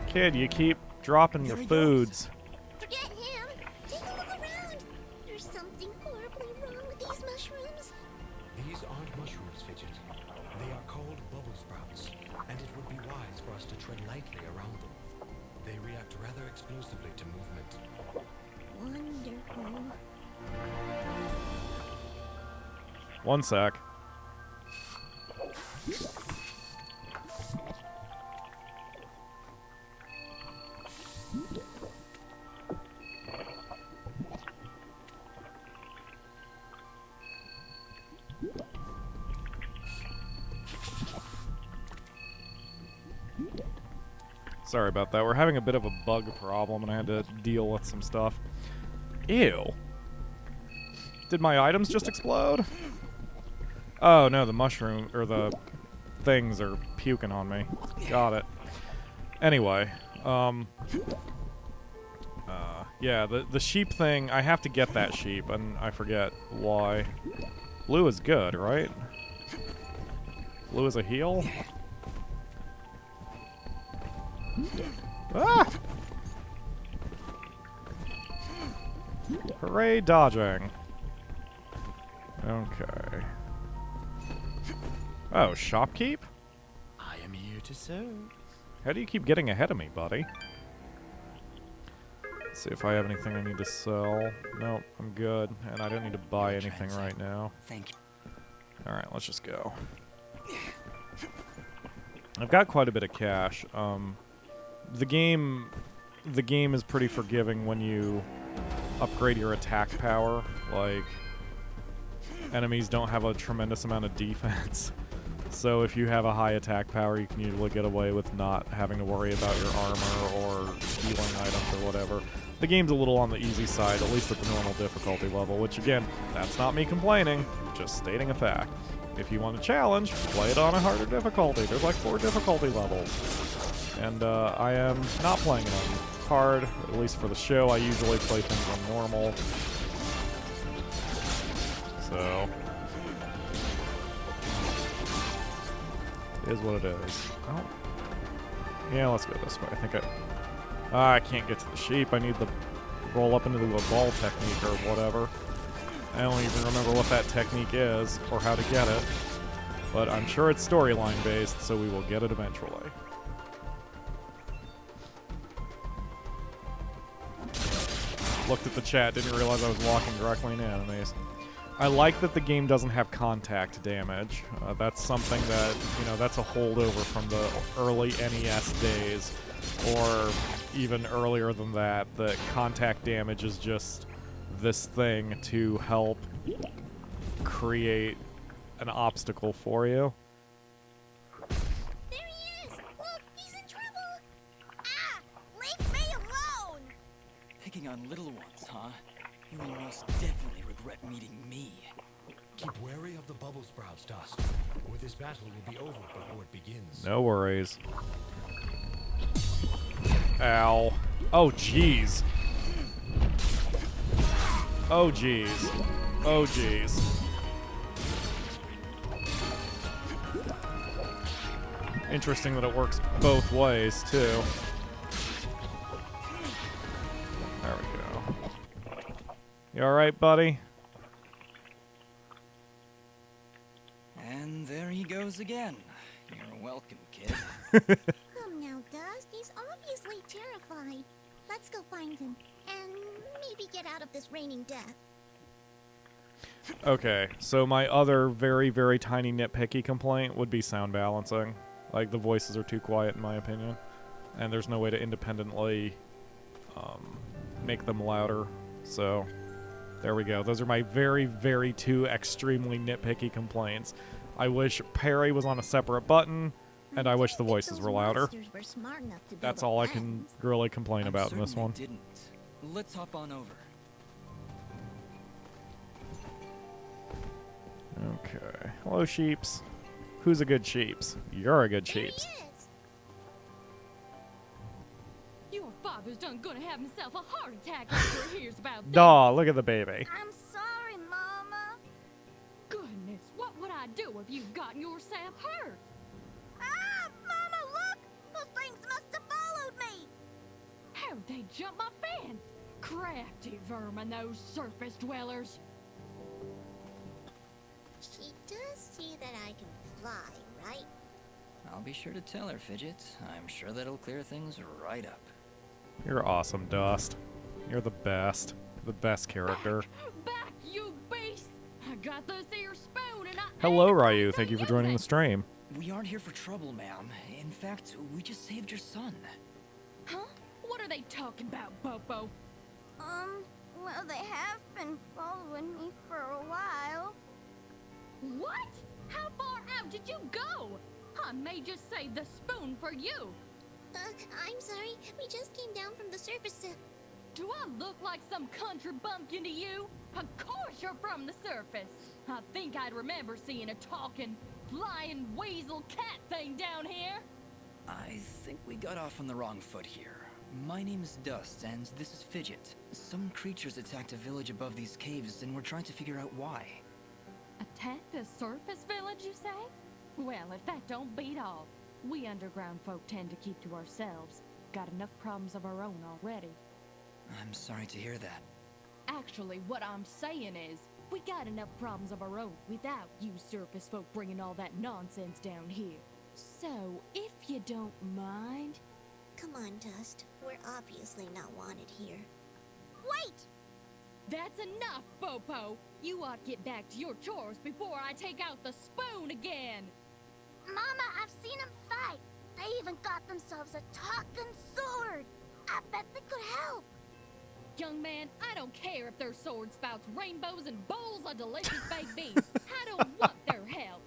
Kid, you keep dropping your foods. Forget him. Take a look around. There's something horribly wrong with these mushrooms. These aren't mushrooms, Fidget. They are called bubble sprouts, and it would be wise for us to tread lightly around them. They react rather explosively to movement. Wonderful. One sec. Sorry about that. We're having a bit of a bug problem, and I had to deal with some stuff. Ew. Did my items just explode? Oh, no, the mushroom, or the things are puking on me. Got it. Anyway, yeah, the sheep thing, I have to get that sheep, and I forget why. Blue is good, right? Blue is a heal? Ah! Hooray, dodging. Okay. Oh, shopkeep? I am here to serve. How do you keep getting ahead of me, buddy? Let's see if I have anything I need to sell. Nope, I'm good. And I don't need to buy anything right now. Thank you. Alright, let's just go. I've got quite a bit of cash. The game is pretty forgiving when you upgrade your attack power. Like, enemies don't have a tremendous amount of defense. So if you have a high attack power, you can usually get away with not having to worry about your armor or healing items or whatever. The game's a little on the easy side, at least at the normal difficulty level, which again, that's not me complaining, just stating a fact. If you want a challenge, play it on a harder difficulty. There's like 4 difficulty levels. And I am not playing it on hard, at least for the show. I usually play things on normal. So, it is what it is. Oh. Yeah, let's go this way. I think I can't get to the sheep. I need to roll up into the ball technique or whatever. I don't even remember what that technique is or how to get it. But I'm sure it's storyline based, so we will get it eventually. Looked at the chat, didn't realize I was walking directly into enemies. I like that the game doesn't have contact damage. That's something that, you know, that's a holdover from the early NES days, or even earlier than that. The contact damage is just this thing to help create an obstacle for you. There he is! Look, he's in trouble! Ah! Leave me alone! Picking on little ones, huh? You will most definitely regret meeting me. Keep wary of the bubble sprouts, Dust. Or this battle will be over before it begins. No worries. Ow. Oh, jeez. Oh, jeez. Oh, jeez. Interesting that it works both ways, too. There we go. You alright, buddy? And there he goes again. You're welcome, kid. Come now, Dust. He's obviously terrified. Let's go find him. And maybe get out of this raining death. Okay, so my other very, very tiny nitpicky complaint would be sound balancing. Like, the voices are too quiet, in my opinion. And there's no way to independently make them louder. So, there we go. Those are my very, very two extremely nitpicky complaints. I wish parry was on a separate button, and I wish the voices were louder. That's all I can really complain about in this one. Didn't. Let's hop on over. Okay. Hello, sheeps. Who's a good sheeps? You're a good sheeps. Your father's done gonna have himself a heart attack after he hears about this. Aw, look at the baby. I'm sorry, Mama. Goodness, what would I do if you'd gotten yourself hurt? Ah, Mama, look! Those things must have followed me. How'd they jump my fence? Crafty vermin, those surface dwellers. She does see that I can fly, right? I'll be sure to tell her, Fidget. I'm sure that'll clear things right up. You're awesome, Dust. You're the best. The best character. Back, you beast! I got this here spoon and I... Hello, Ryu. Thank you for joining the stream. We aren't here for trouble, ma'am. In fact, we just saved your son. Huh? What are they talking about, Bobo? Well, they have been following me for a while. What? How far out did you go? I may just save the spoon for you. I'm sorry. We just came down from the surface to... Do I look like some country bumpkin to you? Of course you're from the surface. I think I'd remember seeing a talking, flying weasel cat thing down here. I think we got off on the wrong foot here. My name is Dust, and this is Fidget. Some creatures attacked a village above these caves, and we're trying to figure out why. Attacked a surface village, you say? Well, if that don't beat all. We underground folk tend to keep to ourselves. Got enough problems of our own already. I'm sorry to hear that. Actually, what I'm saying is, we got enough problems of our own without you surface folk bringing all that nonsense down here. So, if you don't mind... Come on, Dust. We're obviously not wanted here. Wait! That's enough, Bopo! You ought to get back to your chores before I take out the spoon again! Mama, I've seen them fight. They even got themselves a talking sword. I bet they could help. Young man, I don't care if their sword spouts rainbows and bowls of delicious baked beans. I don't want their help.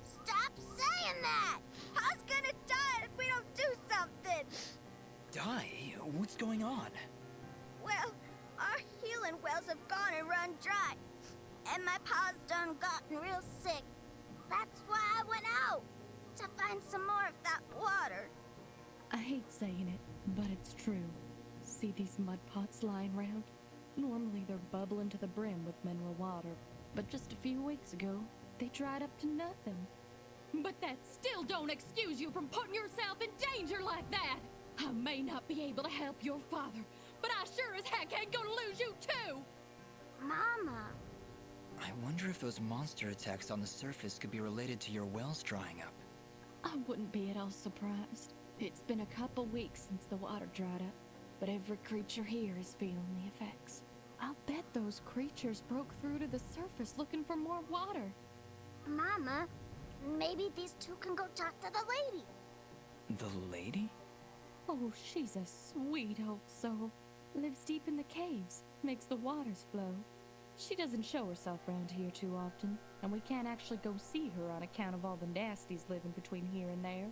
Stop saying that! I was gonna die if we don't do something. Die? What's going on? Well, our healing wells have gone and run dry. And my pa's done gotten real sick. That's why I went out. To find some more of that water. I hate saying it, but it's true. See these mud pots lying around? Normally they're bubbling to the brim with mineral water. But just a few weeks ago, they dried up to nothing. But that still don't excuse you from putting yourself in danger like that! I may not be able to help your father, but I sure as heck ain't gonna lose you too! Mama. I wonder if those monster attacks on the surface could be related to your wells drying up. I wouldn't be at all surprised. It's been a couple weeks since the water dried up, but every creature here is feeling the effects. I'll bet those creatures broke through to the surface looking for more water. Mama, maybe these two can go talk to the lady. The lady? Oh, she's a sweet old soul. Lives deep in the caves, makes the waters flow. She doesn't show herself around here too often, and we can't actually go see her on account of all the nasties living between here and there.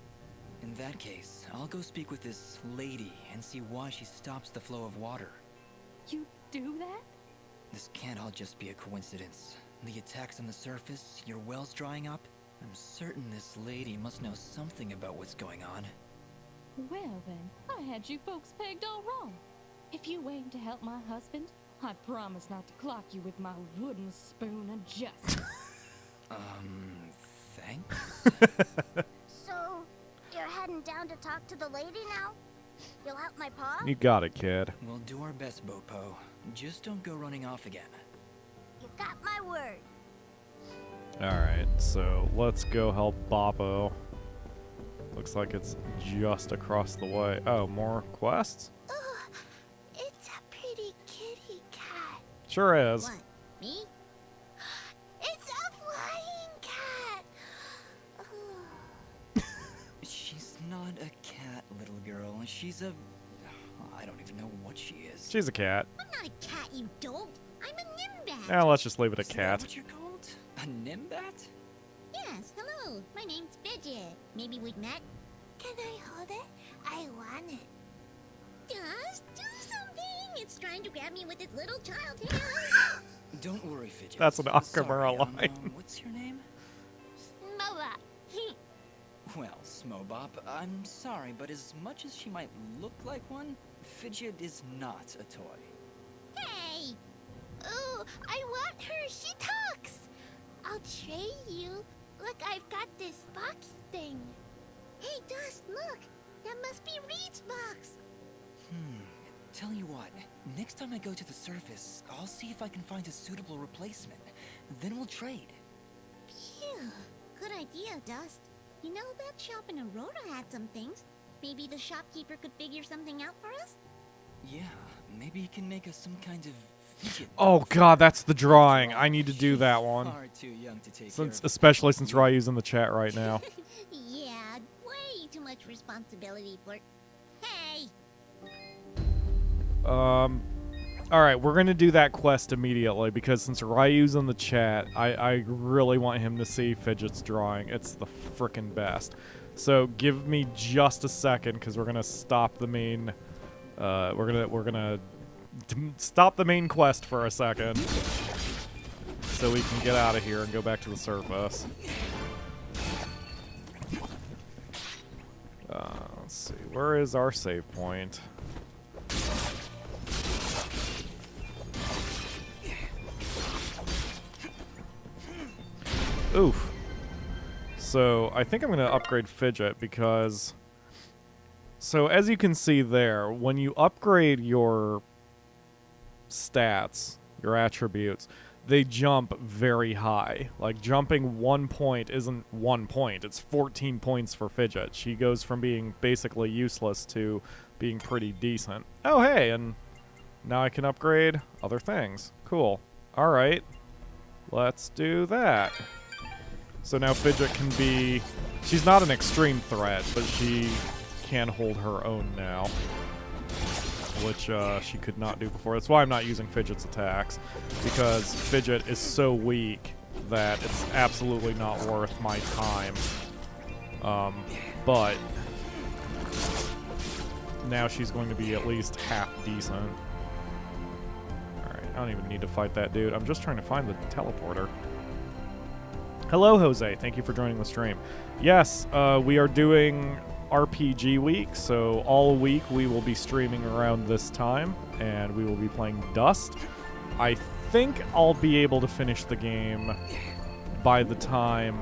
In that case, I'll go speak with this lady and see why she stops the flow of water. You do that? This can't all just be a coincidence. The attacks on the surface, your wells drying up. I'm certain this lady must know something about what's going on. Well then, I had you folks pegged all wrong. If you aim to help my husband, I promise not to clock you with my wooden spoon of justice. Thanks? So, you're heading down to talk to the lady now? You'll help my paw? You got it, kid. We'll do our best, Bopo. Just don't go running off again. You got my word. Alright, so let's go help Boppo. Looks like it's just across the way. Oh, more quests? Ugh, it's a pretty kitty cat. Sure is. What, me? It's a flying cat! Ugh. She's not a cat, little girl. She's a... I don't even know what she is. She's a cat. I'm not a cat, you dope. I'm a nimbat. Now let's just leave it a Is that cat. what you're called? A nimbat? Yes, hello. My name's Fidget. Maybe we've met? Can I hold it? I want it. Just do something. It's trying to grab me with its little child hands. Don't worry, Fidget. That's an Oscar Sorry, line. what's your name? Moa. Well, Smobop, I'm sorry, but as much as she might look like one, Fidget is not a toy. Hey! Ooh, I want her. She talks. I'll trade you. Look, I've got this box thing. Hey, Dust, look. That must be Reed's box. Tell you what, next time I go to the surface, I'll see if I can find a suitable replacement. Then we'll trade. Phew. Good idea, Dust. You know, that shop in Aurora had some things. Maybe the shopkeeper could figure something out for us? Yeah, maybe he can make us some kind of fidget. Oh god, that's the drawing. I need to do that one. Far too young to take care of. Especially since Ryu's in the chat right now. Yeah, way too much responsibility for... Hey! Alright, we're gonna do that quest immediately because since Ryu's in the chat, I really want him to see Fidget's drawing. It's the frickin' best. So give me just a second because we're gonna stop the main we're gonna stop the main quest for a second so we can get out of here and go back to the surface. Let's see, where is our save point? Oof. So I think I'm going to upgrade Fidget because... So as you can see there, when you upgrade your stats, your attributes, they jump very high. Like jumping 1 point isn't 1 point, it's 14 points for Fidget. She goes from being basically useless to being pretty decent. Oh hey, and now I can upgrade other things. Cool. Alright, let's do that. So now Fidget can be... She's not an extreme threat, but she can hold her own now. Which she could not do before. That's why I'm not using Fidget's attacks. Because Fidget is so weak that it's absolutely not worth my time. But... now she's going to be at least half decent. Alright, I don't even need to fight that dude. I'm just trying to find the teleporter. Hello, Jose. Thank you for joining the stream. Yes, we are doing RPG week, so all week we will be streaming around this time, and we will be playing Dust. I think I'll be able to finish the game by the time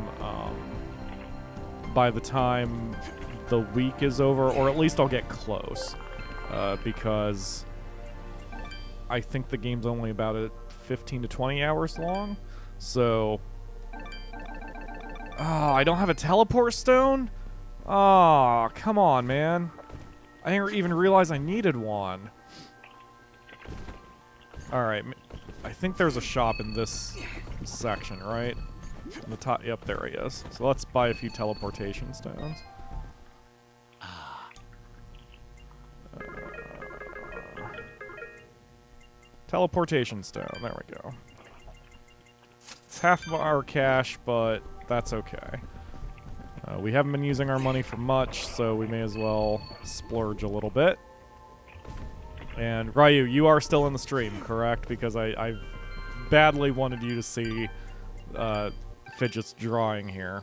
the week is over, or at least I'll get close, because I think the game's only about 15 to 20 hours long, so... Oh, I don't have a teleport stone? Oh, come on, man. I didn't even realize I needed one. Alright, I think there's a shop in this section, right? In the top, yep, there he is. So let's buy a few teleportation stones. Teleportation stone, there we go. It's half of our cash, but that's okay. We haven't been using our money for much, so we may as well splurge a little bit. And Ryu, you are still in the stream, correct? Because I badly wanted you to see Fidget's drawing here.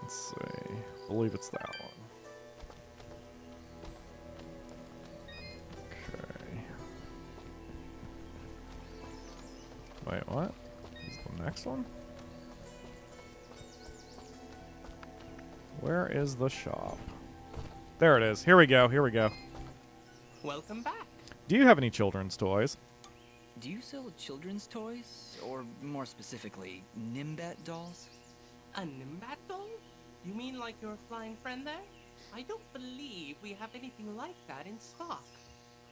Let's see. I believe it's that one. Okay. Wait, what? Is the next one? Where is the shop? There it is. Here we go. Here we go. Welcome back. Do you have any children's toys? Do you sell children's toys? Or more specifically, Nimbat dolls? A Nimbat doll? You mean like your flying friend there? I don't believe we have anything like that in stock.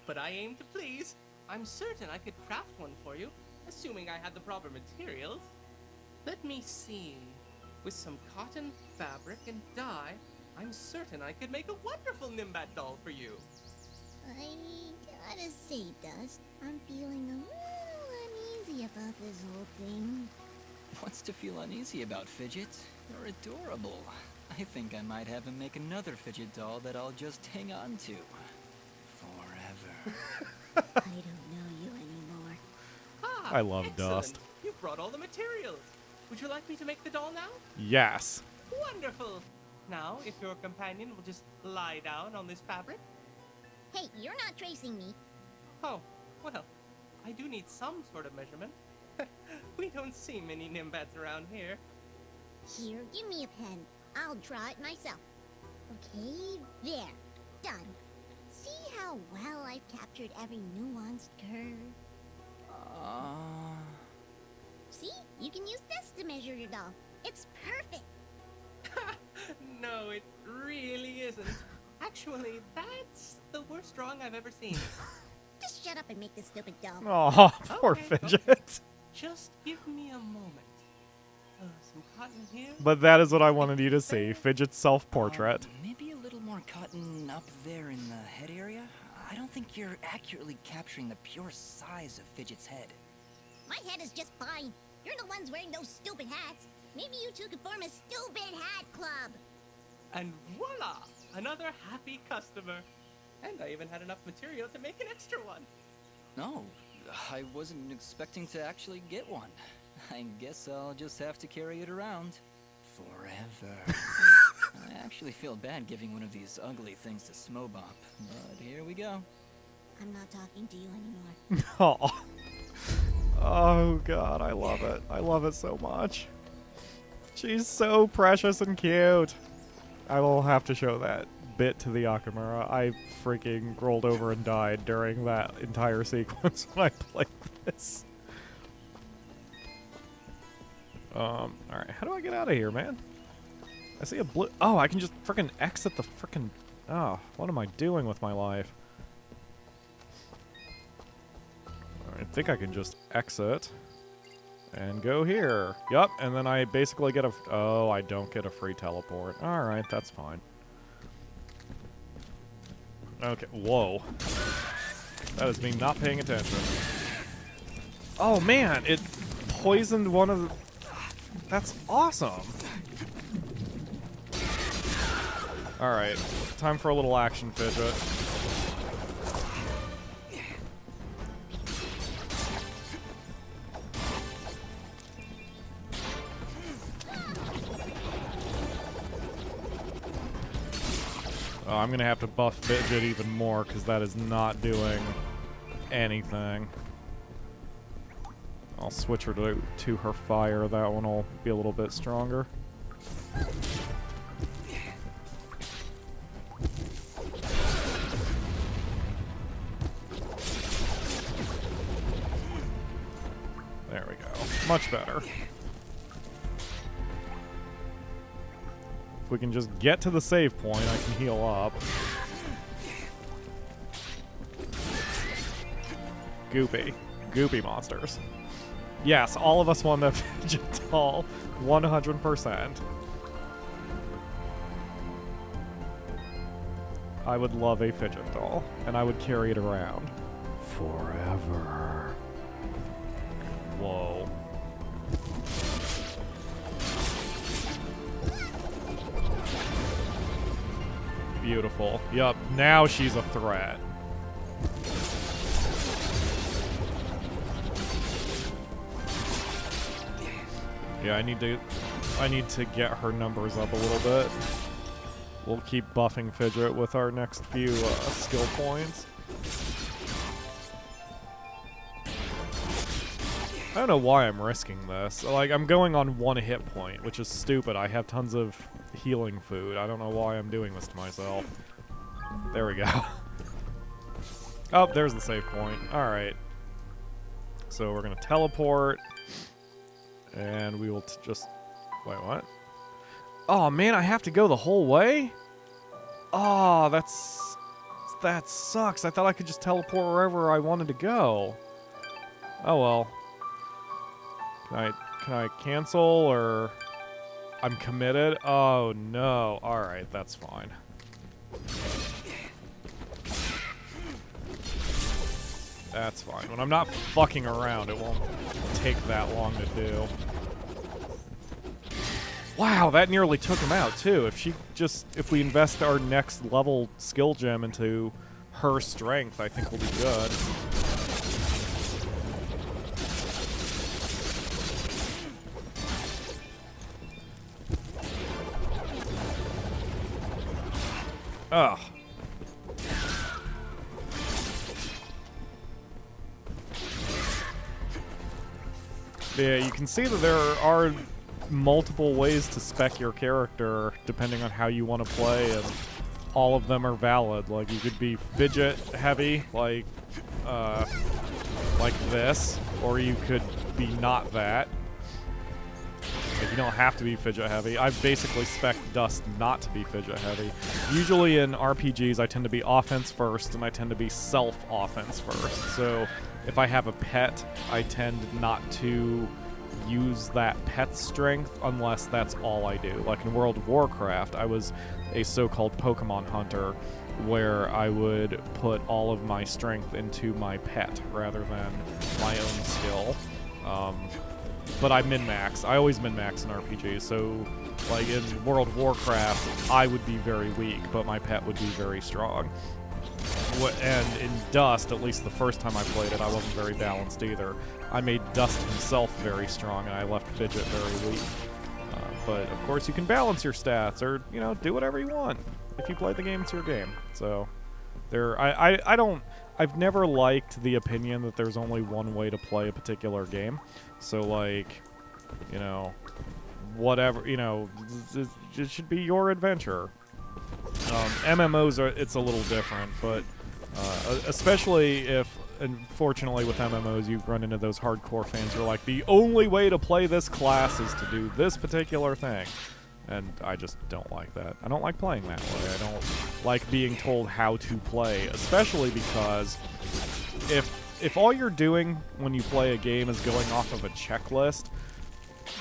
But I aim to please. I'm certain I could craft one for you, assuming I had the proper materials. Let me see. With some cotton, fabric, and dye, I'm certain I could make a wonderful Nimbat doll for you. I gotta say, Dust, I'm feeling a little uneasy about this whole thing. What's to feel uneasy about, Fidget? You're adorable. I think I might have him make another Fidget doll that I'll just hang on to. Forever. I don't know you anymore. Ah, I love excellent. Dust. You brought all the materials. Would you like me to make the doll now? Yes. Wonderful. Now, if your companion will just lie down on this fabric. Hey, you're not tracing me. Oh, well, I do need some sort of measurement. We don't see many Nimbats around here. Here, give me a pen. I'll draw it myself. Okay, there. Done. See how well I've captured every nuanced curve? See? You can use this to measure your doll. It's perfect. No, it really isn't. Actually, that's the worst drawing I've ever seen. Just shut up and make this stupid doll. Aw, poor Fidget. Okay. Just give me a moment. Some cotton here. But that is what I wanted you to see. Fidget's self-portrait. Maybe a little more cotton up there in the head area? I don't think you're accurately capturing the pure size of Fidget's head. My head is just fine. You're the ones wearing those stupid hats. Maybe you two could form a stupid hat club. And voila! Another happy customer. And I even had enough material to make an extra one. No, I wasn't expecting to actually get one. I guess I'll just have to carry it around. Forever. I actually feel bad giving one of these ugly things to Smobop, but here we go. I'm not talking to you anymore. Oh. Oh god, I love it. I love it so much. She's so precious and cute. I will have to show that bit to the Akamura. I freaking rolled over and died during that entire sequence when I played this. Alright, how do I get out of here, man? I see a blue... Oh, I can just freaking exit the freaking... Oh, what am I doing with my life? I think I can just exit and go here. Yup, and then I basically get a... Oh, I don't get a free teleport. Alright, that's fine. Okay, whoa. That is me not paying attention. Oh man, it poisoned one of the... That's awesome. Alright, time for a little action, Fidget. Oh, I'm gonna have to buff Fidget even more because that is not doing anything. I'll switch her to her fire. That one will be a little bit stronger. There we go. Much better. If we can just get to the save point, I can heal up. Goopy. Goopy monsters. Yes, all of us want the Fidget doll. 100%. I would love a Fidget doll, and I would carry it around. Forever. Whoa. Beautiful. Yup, now she's a threat. Yeah, I need to get her numbers up a little bit. We'll keep buffing Fidget with our next few skill points. I don't know why I'm risking this. Like, I'm going on 1 hit point, which is stupid. I have tons of healing food. I don't know why I'm doing this to myself. There we go. Oh, there's the save point. Alright. So we're gonna teleport. And we will just... Wait, what? Oh, man, I have to go the whole way? Oh, that sucks. I thought I could just teleport wherever I wanted to go. Oh, well. Can I cancel, or... I'm committed? Oh, no. Alright, that's fine. That's fine. When I'm not fucking around, it won't take that long to do. Wow, that nearly took him out, too. If we invest our next level skill gem into her strength, I think we'll be good. Ugh. Yeah, you can see that there are multiple ways to spec your character depending on how you want to play, and all of them are valid. Like, you could be Fidget heavy, like this, or you could be not that. Like, you don't have to be Fidget heavy. I've basically spec'd Dust not to be Fidget heavy. Usually in RPGs, I tend to be offense first, and I tend to be self-offense first. So if I have a pet, I tend not to use that pet's strength unless that's all I do. Like in World of Warcraft, I was a so-called Pokemon hunter, where I would put all of my strength into my pet rather than my own skill. But I min-max. I always min-max in RPGs, so like in World of Warcraft, I would be very weak, but my pet would be very strong. And in Dust, at least the first time I played it, I wasn't very balanced either. I made Dust himself very strong, and I left Fidget very weak. But of course, you can balance your stats, or do whatever you want. If you play the game, it's your game. So, I've never liked the opinion that there's only one way to play a particular game. So like, whatever, it should be your adventure. MMOs it's a little different, but especially if, unfortunately with MMOs, you run into those hardcore fans who are like, the only way to play this class is to do this particular thing. And I just don't like that. I don't like playing that way. I don't like being told how to play, especially because if all you're doing when you play a game is going off of a checklist,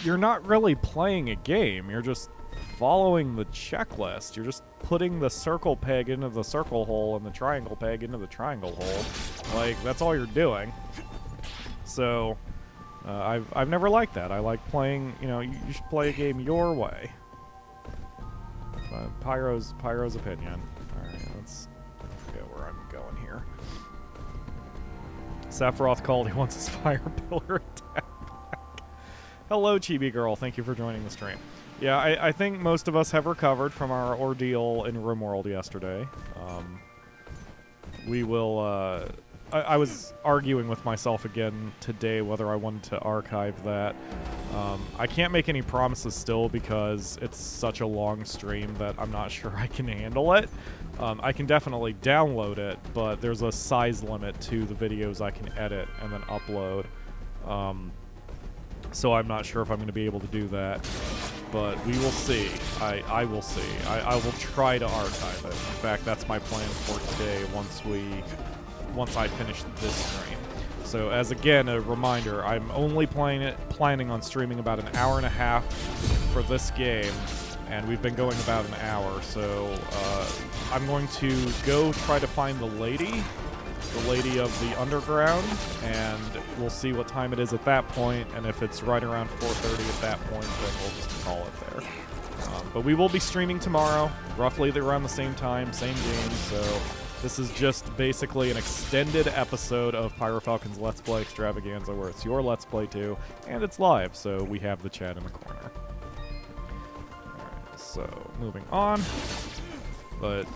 you're not really playing a game. You're just following the checklist. You're just putting the circle peg into the circle hole and the triangle peg into the triangle hole. Like, that's all you're doing. So, I've never liked that. I like playing, you should play a game your way. Pyro's opinion. Alright, let's get where I'm going here. Sephiroth called, he wants his fire pillar attack back. Hello, Chibi Girl. Thank you for joining the stream. Yeah, I think most of us have recovered from our ordeal in RimWorld yesterday. We will, I was arguing with myself again today whether I wanted to archive that. I can't make any promises still because it's such a long stream that I'm not sure I can handle it. I can definitely download it, but there's a size limit to the videos I can edit and then upload. So I'm not sure if I'm going to be able to do that. But we will see. I will see. I will try to archive it. In fact, that's my plan for today once I finish this stream. So as again a reminder, I'm only planning on streaming about an hour and a half for this game, and we've been going about an hour. So I'm going to go try to find the lady of the underground, and we'll see what time it is at that point, and if it's right around 4:30 at that point, then we'll just call it there. But we will be streaming tomorrow, roughly around the same time, same game, so This is just basically an extended episode of PyroFalkon's Let's Play Extravaganza, where it's your Let's Play too, and it's live, so we have the chat in the corner. Alright, so moving on. But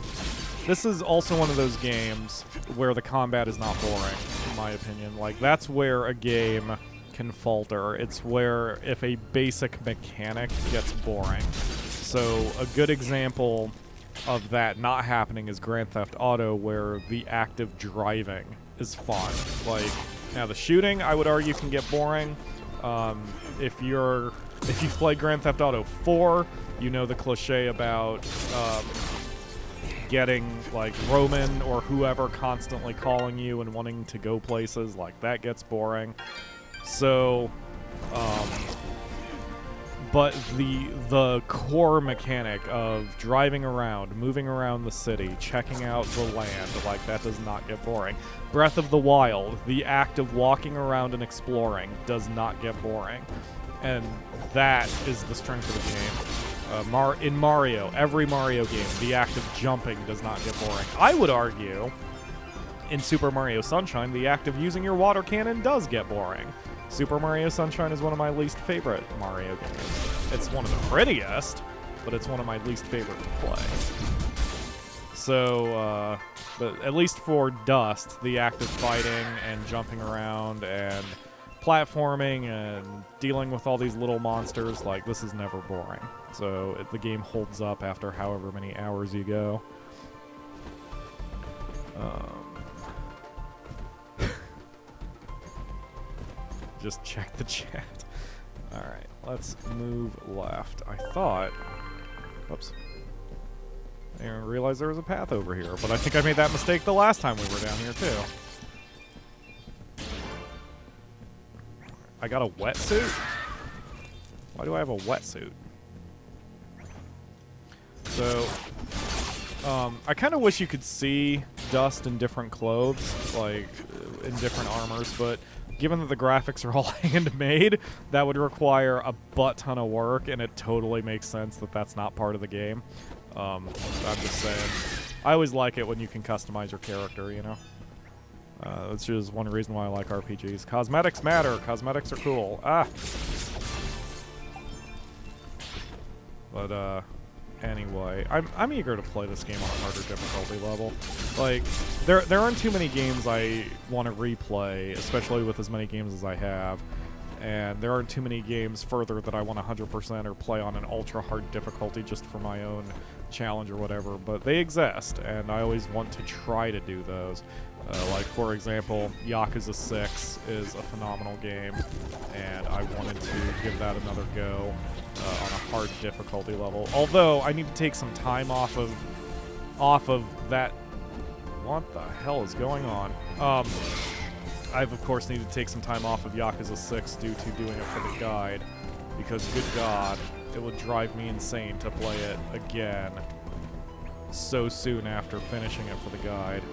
this is also one of those games where the combat is not boring, in my opinion. Like, that's where a game can falter. It's where if a basic mechanic gets boring. So a good example of that not happening is Grand Theft Auto, where the act of driving is fun. Like, now the shooting, I would argue, can get boring. If you've played Grand Theft Auto 4, you know the cliche about getting, like, Roman or whoever constantly calling you and wanting to go places. Like, that gets boring. So, but the core mechanic of driving around, moving around the city, checking out the land, like, that does not get boring. Breath of the Wild, the act of walking around and exploring does not get boring. And that is the strength of the game. In Mario, every Mario game, the act of jumping does not get boring. I would argue, in Super Mario Sunshine, the act of using your water cannon does get boring. Super Mario Sunshine is one of my least favorite Mario games. It's one of the prettiest, but it's one of my least favorite to play. So, but at least for Dust, the act of fighting and jumping around and platforming and dealing with all these little monsters, like, this is never boring. So the game holds up after however many hours you go. Just check the chat. Alright, let's move left. I thought... Whoops. I didn't realize there was a path over here, but I think I made that mistake the last time we were down here, too. I got a wetsuit? Why do I have a wetsuit? So, I kind of wish you could see Dust in different clothes, like, in different armors, but given that the graphics are all handmade, that would require a butt ton of work, and it totally makes sense that that's not part of the game. I'm just saying. I always like it when you can customize your character, you know? That's just one reason why I like RPGs. Cosmetics matter. Cosmetics are cool. Ah! But, anyway, I'm eager to play this game on a harder difficulty level. Like, there aren't too many games I want to replay, especially with as many games as I have. And there aren't too many games further that I want 100% or play on an ultra-hard difficulty just for my own challenge or whatever. But they exist, and I always want to try to do those. Like, for example, Yakuza 6 is a phenomenal game, and I wanted to give that another go on a hard difficulty level. Although, I need to take some time off of that... What the hell is going on? I've, of course, needed to take some time off of Yakuza 6 due to doing it for the guide, because, good God, it would drive me insane to play it again so soon after finishing it for the guide.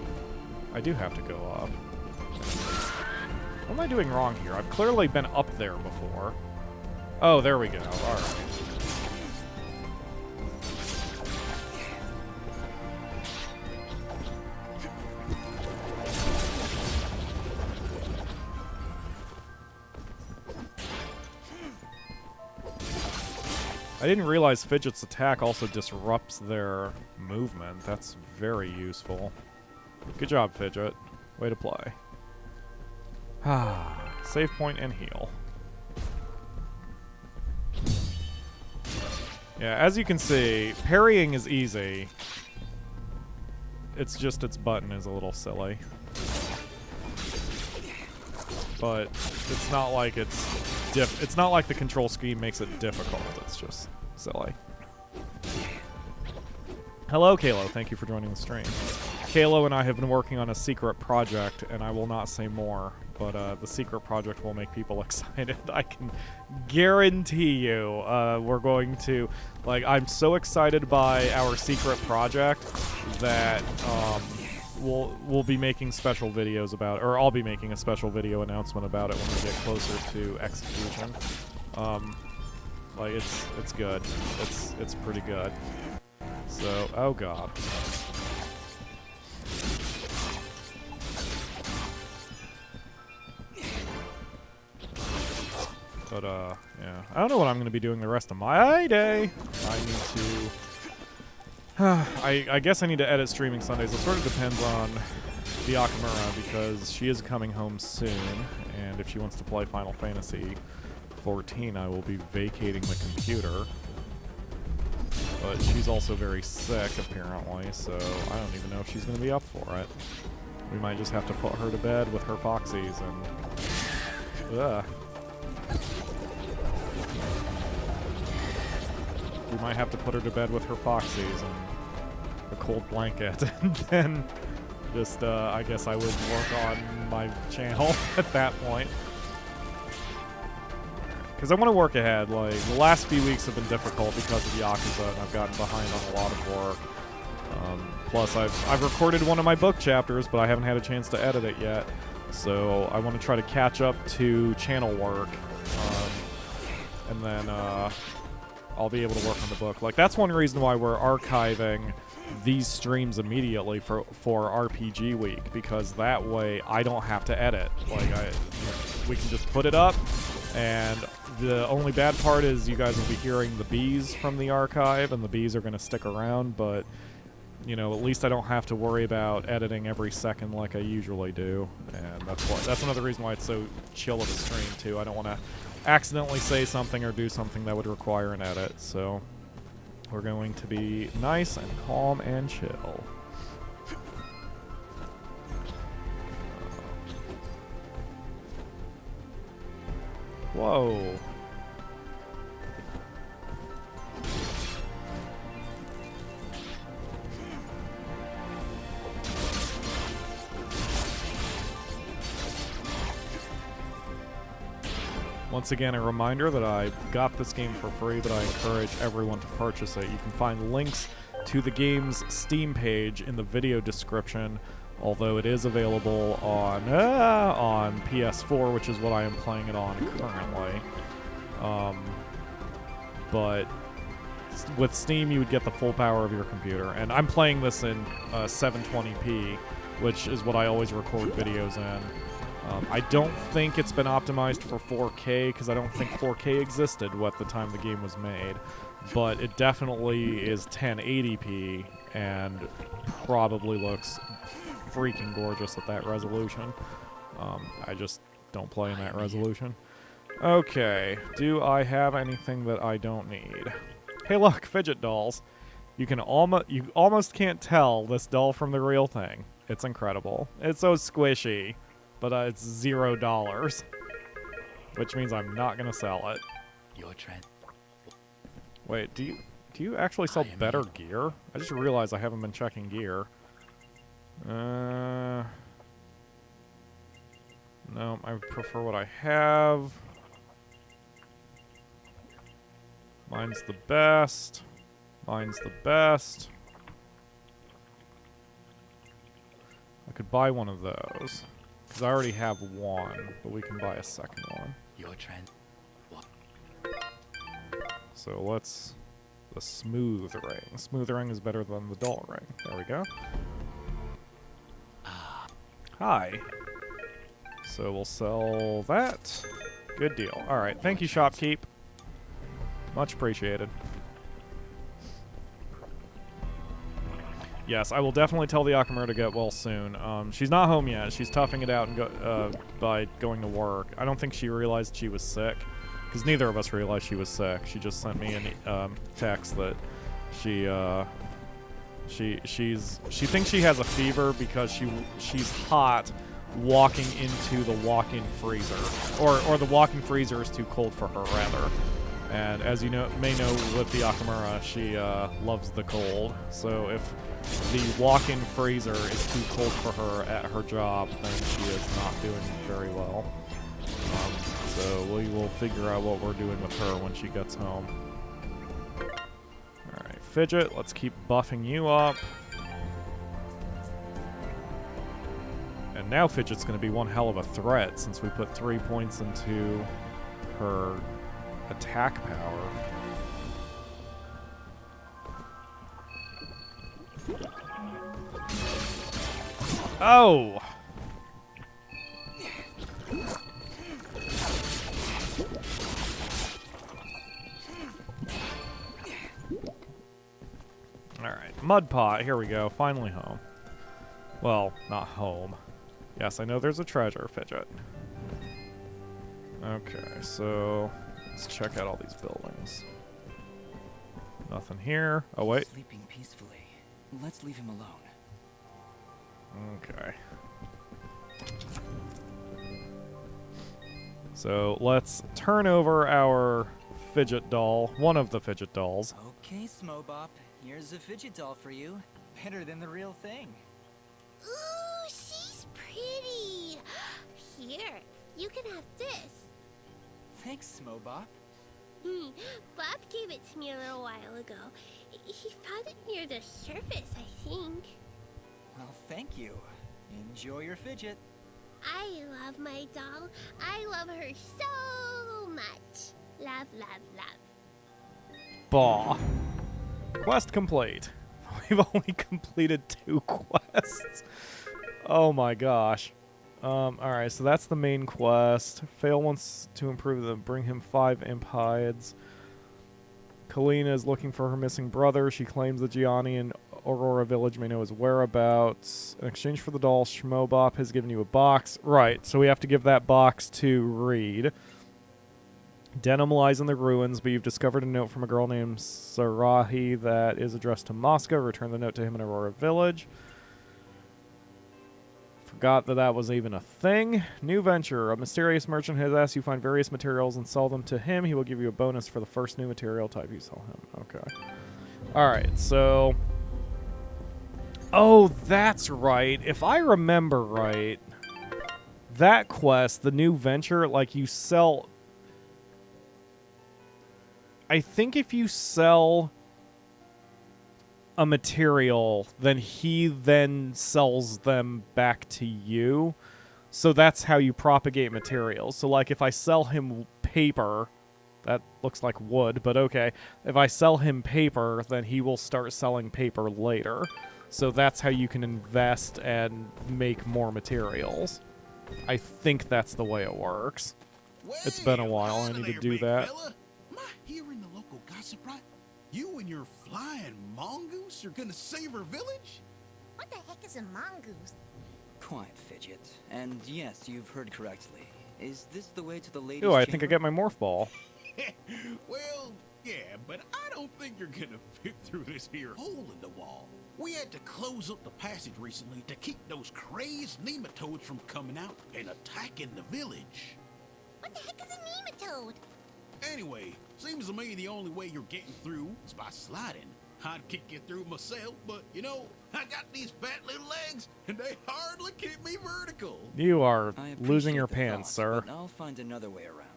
I do have to go up. What am I doing wrong here? I've clearly been up there before. Oh, there we go. Alright. I didn't realize Fidget's attack also disrupts their movement. That's very useful. Good job, Fidget. Way to play. Save point and heal. Yeah, as you can see, parrying is easy. It's just its button is a little silly. But it's not like it's not like the control scheme makes it difficult. It's just silly. Hello, Kalo. Thank you for joining the stream. Kalo and I have been working on a secret project, and I will not say more, but the secret project will make people excited. I can guarantee you we're going to... Like, I'm so excited by our secret project that we'll be making special videos about... Or I'll be making a special video announcement about it when we get closer to execution. Like, it's good. It's pretty good. So, oh god. But, yeah. I don't know what I'm going to be doing the rest of my day. I need to... I guess I need to edit streaming Sundays. It sort of depends on the Akamura, because she is coming home soon, and if she wants to play Final Fantasy 14, I will be vacating the computer. But she's also very sick, apparently, so I don't even know if she's going to be up for it. We might just have to put her to bed with her Foxies and... Ugh. We might have to put her to bed with her Foxies and a cold blanket, and then just, I guess I would work on my channel at that point. Because I want to work ahead. Like, the last few weeks have been difficult because of Yakuza, and I've gotten behind on a lot of work. Plus, I've recorded one of my book chapters, but I haven't had a chance to edit it yet. So I want to try to catch up to channel work, and then I'll be able to work on the book. Like, that's one reason why we're archiving these streams immediately for RPG Week, because that way I don't have to edit. Like, we can just put it up, and the only bad part is you guys will be hearing the bees from the archive, and the bees are going to stick around, but, you know, at least I don't have to worry about editing every second like I usually do, and that's another reason why it's so chill of a stream, too. I don't want to accidentally say something or do something that would require an edit, so we're going to be nice and calm and chill. Whoa. Once again, a reminder that I got this game for free, but I encourage everyone to purchase it. You can find links to the game's Steam page in the video description, although it is available on PS4, which is what I am playing it on currently. But with Steam, you would get the full power of your computer. And I'm playing this in 720p, which is what I always record videos in. I don't think it's been optimized for 4K, because I don't think 4K existed at the time the game was made. But it definitely is 1080p, and probably looks freaking gorgeous at that resolution. I just don't play in that resolution. Okay, do I have anything that I don't need? Hey look, fidget dolls. You almost can't tell this doll from the real thing. It's incredible. It's so squishy, but it's $0, which means I'm not gonna sell it. Your trend. Wait, do you actually sell better gear? I just realized I haven't been checking gear. No, I prefer what I have. Mine's the best. Mine's the best. I could buy one of those, because I already have one, but we can buy a second one. Your trend. What? So let's... the smooth ring. Smooth ring is better than the dull ring. There we go. Hi. So we'll sell that. Good deal. Alright, thank you, Shopkeep. Much appreciated. Yes, I will definitely tell the Akamura to get well soon. She's not home yet. She's toughing it out and by going to work. I don't think she realized she was sick, because neither of us realized she was sick. She just sent me a text that she thinks she has a fever because she's hot walking into the walk-in freezer, or the walk-in freezer is too cold for her, rather. And as you may know, with the Akamura, she loves the cold. So if the walk-in freezer is too cold for her at her job, then she is not doing very well. So we will figure out what we're doing with her when she gets home. Alright, Fidget, let's keep buffing you up. And now Fidget's going to be one hell of a threat, since we put 3 points into her attack power. Oh! Mud pot. Here we go. Finally home. Well, not home. Yes, I know there's a treasure, Fidget. Okay, so let's check out all these buildings. Nothing here. Oh, wait. Sleeping peacefully. Let's leave him alone. Okay. So let's turn over our fidget doll, one of the fidget dolls. Okay, Smobop, here's a fidget doll for you. Better than the real thing. Ooh, she's pretty. Here, you can have this. Thanks, Smobop. Bob gave it to me a little while ago. He found it near the surface, I think. Well, thank you. Enjoy your fidget. I love my doll. I love her so much. Love, love, love. Bah. Quest complete. We've only completed 2 quests. Oh my gosh. Alright, so that's the main quest. Fail wants to improve them. Bring him 5 imp hides. Kalina is looking for her missing brother. She claims that Gianni and Aurora Village may know his whereabouts. In exchange for the doll, Schmobop has given you a box. Right, so we have to give that box to Reed. Denim lies in the ruins, but you've discovered a note from a girl named Sarahi that is addressed to Moscow. Return the note to him in Aurora Village. Forgot that that was even a thing. New venture. A mysterious merchant has asked you to find various materials and sell them to him. He will give you a bonus for the first new material type you sell him. Okay. Alright, so... Oh, that's right. If I remember right, that quest, the new venture, like you sell... I think if you sell a material, then he then sells them back to you. So that's how you propagate materials. So like if I sell him paper, that looks like wood, but okay. If I sell him paper, then he will start selling paper later. So that's how you can invest and make more materials. I think that's the way it works. Well, it's been a while. I need to do that. Fella. Am I hearing the local gossip right? You and your flying mongoose are gonna save our village? What the heck is a mongoose? Quiet, Fidget. And yes, you've heard correctly. Is this the way to the ladies' Ooh, I chamber? think I get my morph ball. Well, yeah, but I don't think you're gonna fit through this here hole in the wall. We had to close up the passage recently to keep those crazed nematodes from coming out and attacking the village. What the heck is a nematode? Anyway, seems to me the only way you're getting through is by sliding. I'd kick you through myself, but you know, I got these fat little legs and they hardly keep me vertical. You are I losing your appreciate the pants, thought, sir. But I'll find another way around.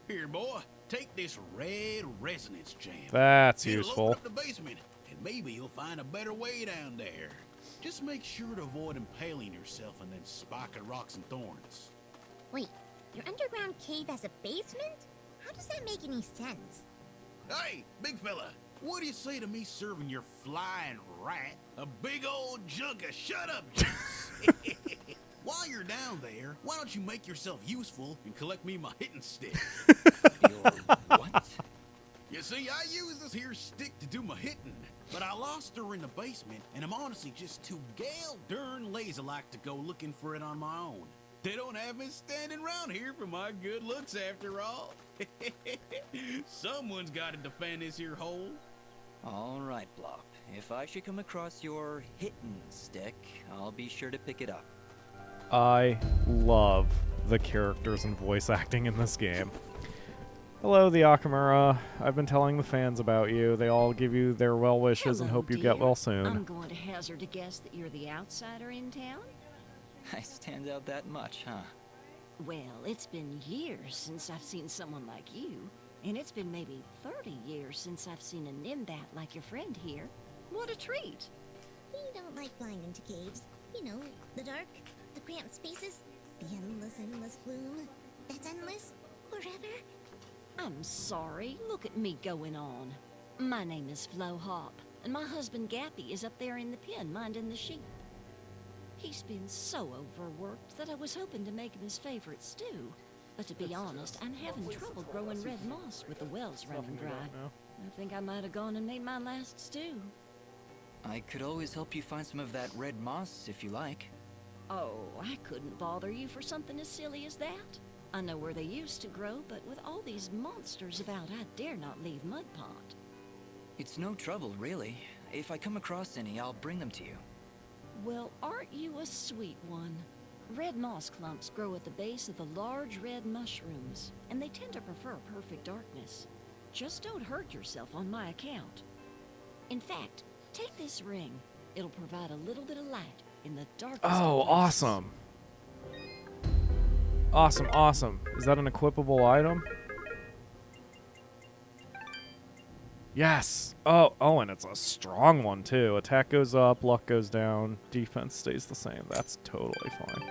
Here, boy, take this red resonance jam. That's It'll useful. open up the basement, and maybe you'll find a better way down there. Just make sure to avoid impaling yourself and then spiking rocks and thorns. Wait, your underground cave has a basement? How does that make any sense? Hey, big fella, what do you say to me serving your flying rat a big old jug of shut-up juice? While you're down there, why don't you make yourself useful and collect me my hitting stick? What? You see, I use this here stick to do my hitting, but I lost her in the basement, and I'm honestly just too gale darn lazy-like to go looking for it on my own. They don't have me standing around here for my good looks after all. Someone's got to defend this here hole. All right, Blop. If I should come across your hitting stick, I'll be sure to pick it up. I love the characters and voice acting in this game. Hello, the Akamura. I've been telling the fans about you. They all give you their well wishes and Hello, hope you get dear. well soon. I'm going to hazard a guess that you're the outsider in town? I stand out that much, huh? Well, it's been years since I've seen someone like you. And it's been maybe 30 years since I've seen a Nimbat like your friend here. What a treat! We don't like flying into caves. You know, the dark, the cramped spaces, the endless gloom. That's endless forever. I'm sorry. Look at me going on. My name is Flo Hop, and my husband Gappy is up there in the pen minding the sheep. He's been so overworked that I was hoping to make him his favorite stew. But to be honest, I'm having trouble growing red moss with the wells running dry. I think I might have gone and made my last stew. I could always help you find some of that red moss if you like. Oh, I couldn't bother you for something as silly as that. I know where they used to grow, but with all these monsters about, I dare not leave Mudpond. It's no trouble, really. If I come across any, I'll bring them to you. Well, aren't you a sweet one? Red moss clumps grow at the base of the large red mushrooms, and they tend to prefer perfect darkness. Just don't hurt yourself on my account. In fact, take this ring. It'll provide a little bit of light in the darkest of Oh, places. awesome. Awesome, awesome. Is that an equipable item? Yes. Oh, and it's a strong one too. Attack goes up, luck goes down, defense stays the same. That's totally fine.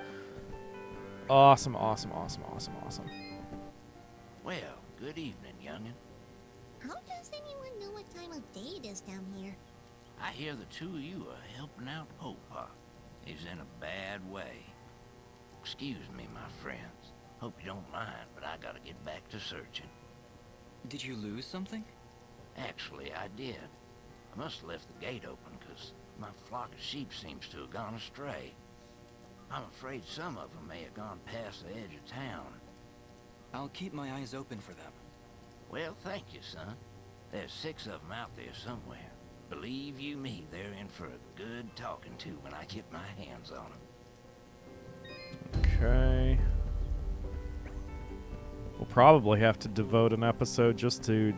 Awesome, awesome, awesome, awesome, awesome. Well, good evening, youngin'. How does anyone know what time of day it is down here? I hear the two of you are helping out Popa. He's in a bad way. Excuse me, my friends. Hope you don't mind, but I gotta get back to searching. Did you lose something? Actually, I did. I must have left the gate open, 'cause my flock of sheep seems to have gone astray. I'm afraid some of them may have gone past the edge of town. I'll keep my eyes open for them. Well, thank you, son. There's 6 of them out there somewhere. Believe you me, they're in for a good talking to when I get my hands on them. Okay. We'll probably have to devote an episode just to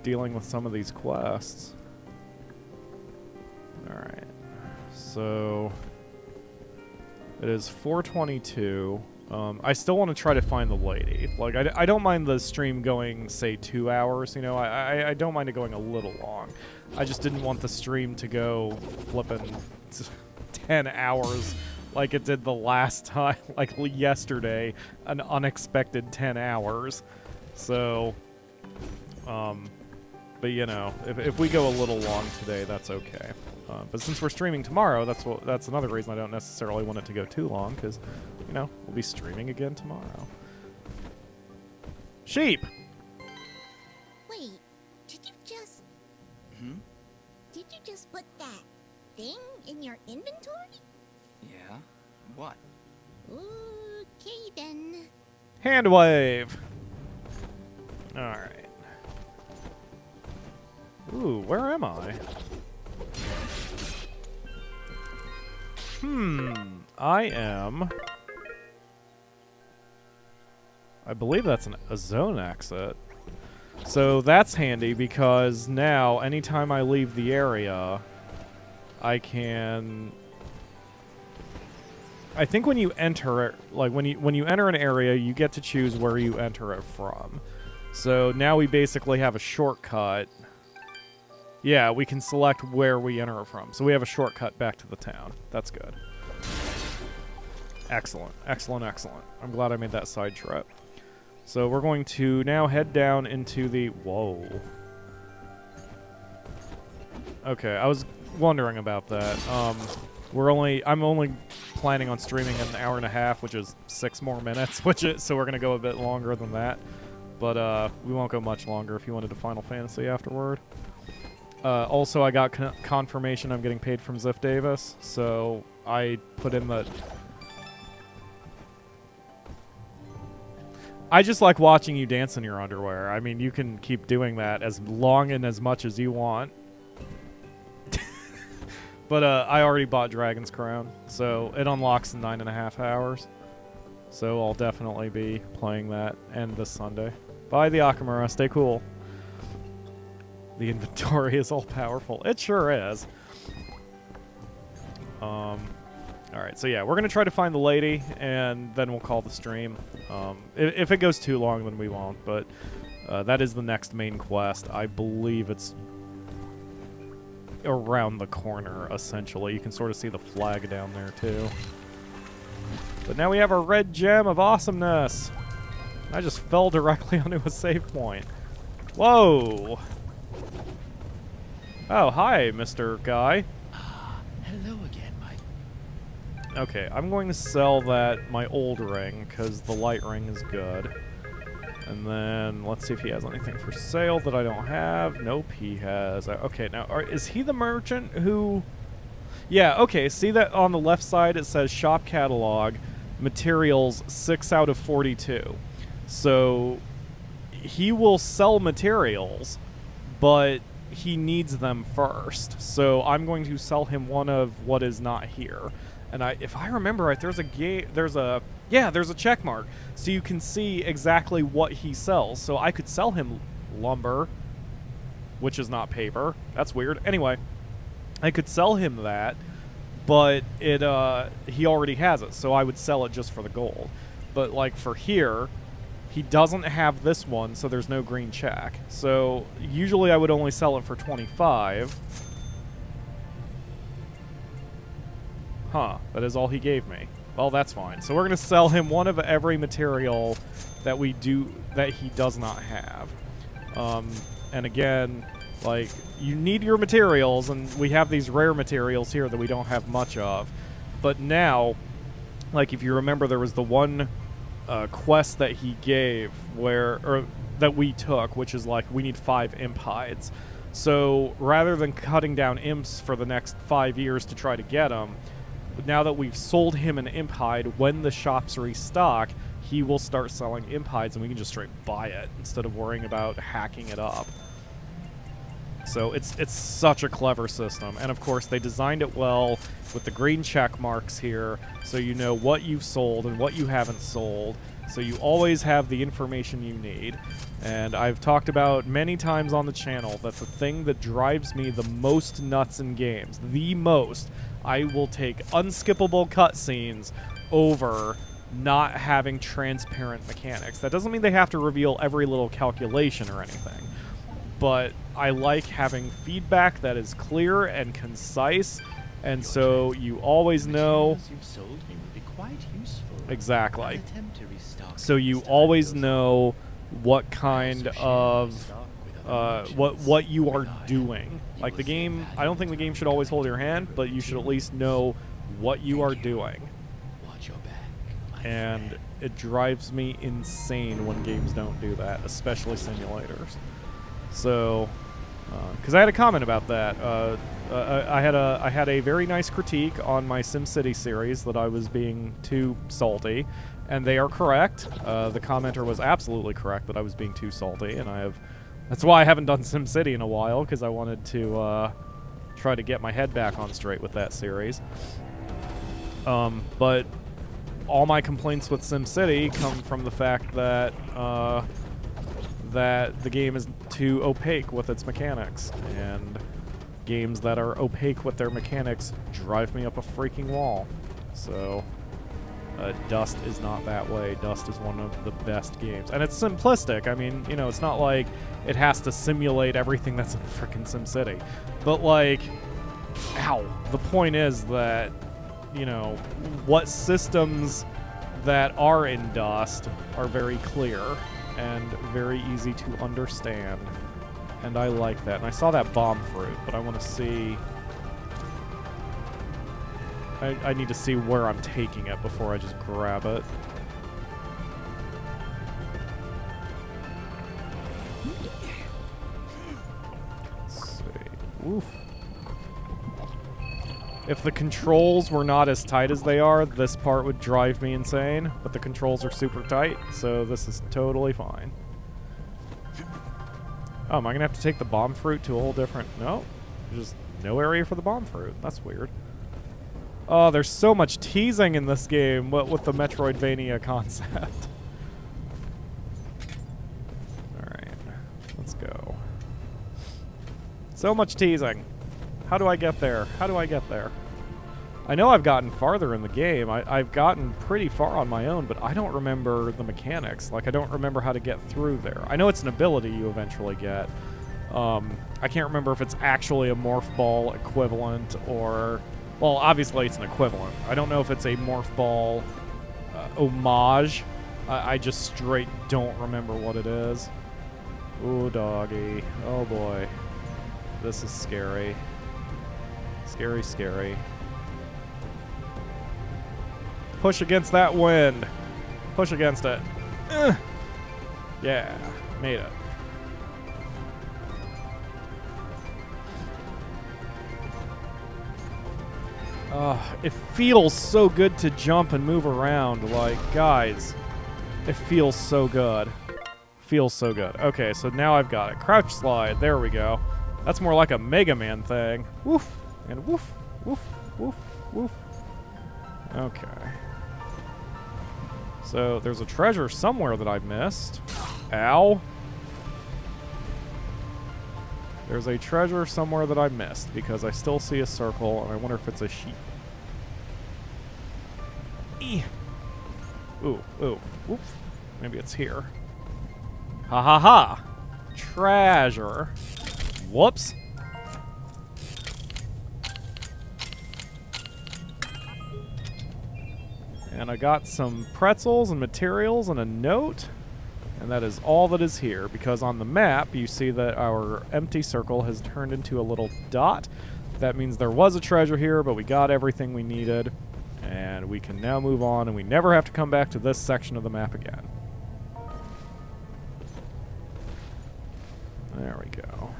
dealing with some of these quests. Alright. So it is 4:22. I still want to try to find the lady. Like, I don't mind the stream going, say, 2 hours. You know, I don't mind it going a little long. I just didn't want the stream to go flipping 10 hours like it did the last time, like yesterday, an unexpected 10 hours. So, but you know, if we go a little long today, that's okay. But since we're streaming tomorrow, that's another reason I don't necessarily want it to go too long, because, you know, we'll be streaming again tomorrow. Sheep! Wait, did you just... Did you just put that thing in your inventory? Yeah? What? Okay, then. Hand wave! Alright. Ooh, where am I? I am... I believe that's a zone exit. So that's handy because now, anytime I leave the area, I can... I think when you enter it, like when you enter an area, you get to choose where you enter it from. So now we basically have a shortcut. Yeah, we can select where we enter it from. So we have a shortcut back to the town. That's good. Excellent, excellent, excellent. I'm glad I made that side trip. So we're going to now head down into the... Whoa. Okay, I was wondering about that. I'm only planning on streaming an hour and a half, which is 6 more minutes, so we're going to go a bit longer than that. But we won't go much longer if you wanted to Final Fantasy afterward. Also, I got confirmation I'm getting paid from Ziff Davis, so I put in the... I just like watching you dance in your underwear. I mean, you can keep doing that as long and as much as you want. But I already bought Dragon's Crown, so it unlocks in 9.5 hours. So I'll definitely be playing that, and this Sunday. Buy the Akamura, stay cool. The inventory is all powerful. It sure is. Alright, so yeah, we're going to try to find the lady, and then we'll call the stream. If it goes too long, then we won't, but that is the next main quest. I believe it's around the corner, essentially. You can sort of see the flag down there, too. But now we have a red gem of awesomeness. I just fell directly onto a save point. Whoa! Oh, hi, Mr. Guy. Hello again, Mike. Okay, I'm going to sell my old ring, because the light ring is good. And then let's see if he has anything for sale that I don't have. Nope, he has. Okay, now is he the merchant who? Yeah. Okay. See that on the left side it says shop catalog, materials 6 out of 42. So he will sell materials, but he needs them first. So I'm going to sell him one of what is not here. And if I remember right, there's a check mark, so you can see exactly what he sells. So I could sell him lumber, which is not paper. That's weird. Anyway, I could sell him that, but he already has it, so I would sell it just for the gold. But like for here, he doesn't have this one, so there's no green check. So usually I would only sell it for 25. Huh, that is all he gave me. Well, that's fine. So we're going to sell him one of every material that he does not have. And again, like, you need your materials, and we have these rare materials here that we don't have much of. But now, like, if you remember, there was the one quest that he gave that we took, which is like, we need 5 imp hides. So rather than cutting down imps for the next 5 years to try to get them, now that we've sold him an imp hide, when the shops restock, he will start selling imp hides, and we can just straight buy it instead of worrying about hacking it up. So it's such a clever system. And of course, they designed it well with the green check marks here, so you know what you've sold and what you haven't sold. So you always have the information you need. And I've talked about many times on the channel that the thing that drives me the most nuts in games, I will take unskippable cutscenes over not having transparent mechanics. That doesn't mean they have to reveal every little calculation or anything, but I like having feedback that is clear and concise, and so you always know. You've sold me would be quite useful. Exactly. So you always know what kind of what you are doing. Like the game, I don't think the game should always hold your hand, but you should at least know what you are doing. Watch your back, and it drives me insane when games don't do that, especially simulators. So, because I had a comment about that. I had a very nice critique on my SimCity series that I was being too salty, and they are correct. The commenter was absolutely correct that I was being too salty, and that's why I haven't done SimCity in a while, because I wanted to try to get my head back on straight with that series. But all my complaints with SimCity come from the fact that that the game is too opaque with its mechanics, and games that are opaque with their mechanics drive me up a freaking wall. So Dust is not that way. Dust is one of the best games, and it's simplistic. I mean, you know, it's not like it has to simulate everything that's in frickin' SimCity, but like, ow, the point is that, you know, what systems that are in Dust are very clear and very easy to understand, and I like that. And I saw that bomb fruit, but I want to see. I need to see where I'm taking it before I just grab it. Let's see. Oof. If the controls were not as tight as they are, this part would drive me insane, but the controls are super tight, so this is totally fine. Oh, am I going to have to take the bomb fruit to a whole different... No, there's just no area for the bomb fruit. That's weird. Oh, there's so much teasing in this game with the Metroidvania concept. Alright, let's go. So much teasing. How do I get there? How do I get there? I know I've gotten farther in the game. I've gotten pretty far on my own, but I don't remember the mechanics. Like, I don't remember how to get through there. I know it's an ability you eventually get. I can't remember if it's actually a morph ball equivalent or... Well, obviously it's an equivalent. I don't know if it's a morph ball homage. I just straight don't remember what it is. Ooh, doggy. Oh, boy. This is scary. Scary, scary. Push against that wind. Push against it. Yeah, Yeah, made it. It feels so good to jump and move around. Like, guys, it feels so good. Feels so good. Okay, so now I've got it. Crouch slide. There we go. That's more like a Mega Man thing. Woof. And woof, woof, woof, woof. Okay. So there's a treasure somewhere that I missed. Ow. There's a treasure somewhere that I missed because I still see a circle and I wonder if it's a sheep. Ooh, ooh, whoop. Maybe it's here. Ha ha ha! Treasure. Whoops. And I got some pretzels and materials and a note. And that is all that is here, because on the map you see that our empty circle has turned into a little dot. That means there was a treasure here, but we got everything we needed. And we can now move on, and we never have to come back to this section of the map again. There we go.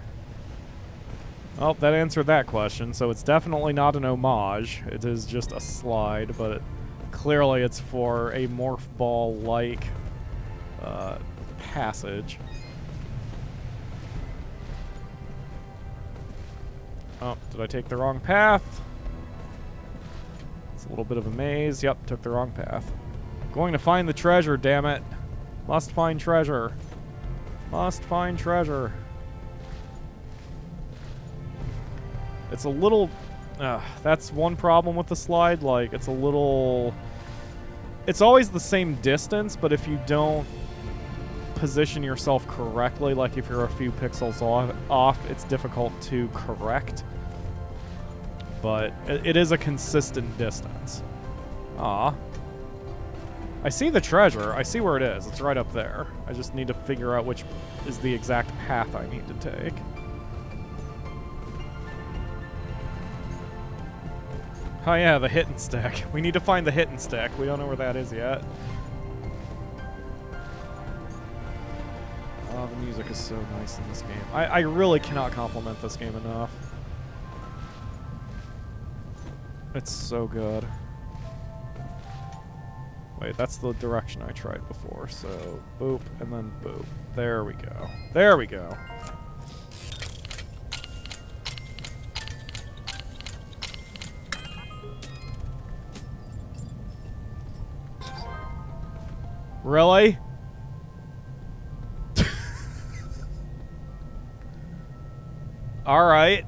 Oh, that answered that question, so it's definitely not an homage. It is just a slide, but clearly it's for a morph ball-like passage. Oh, did I take the wrong path? It's a little bit of a maze. Yep, took the wrong path. Going to find the treasure, damn it. Must find treasure. Must find treasure. It's a little... that's one problem with the slide. Like, it's a little... It's always the same distance, but if you don't position yourself correctly, like if you're a few pixels off, it's difficult to correct. But it is a consistent distance. Aw. I see the treasure. I see where it is. It's right up there. I just need to figure out which is the exact path I need to take. Oh yeah, the hit and stick. We need to find the hit and stick. We don't know where that is yet. Oh, the music is so nice in this game. I really cannot compliment this game enough. It's so good. Wait, that's the direction I tried before. So, boop, and then boop. There we go. There we go. Really? Alright.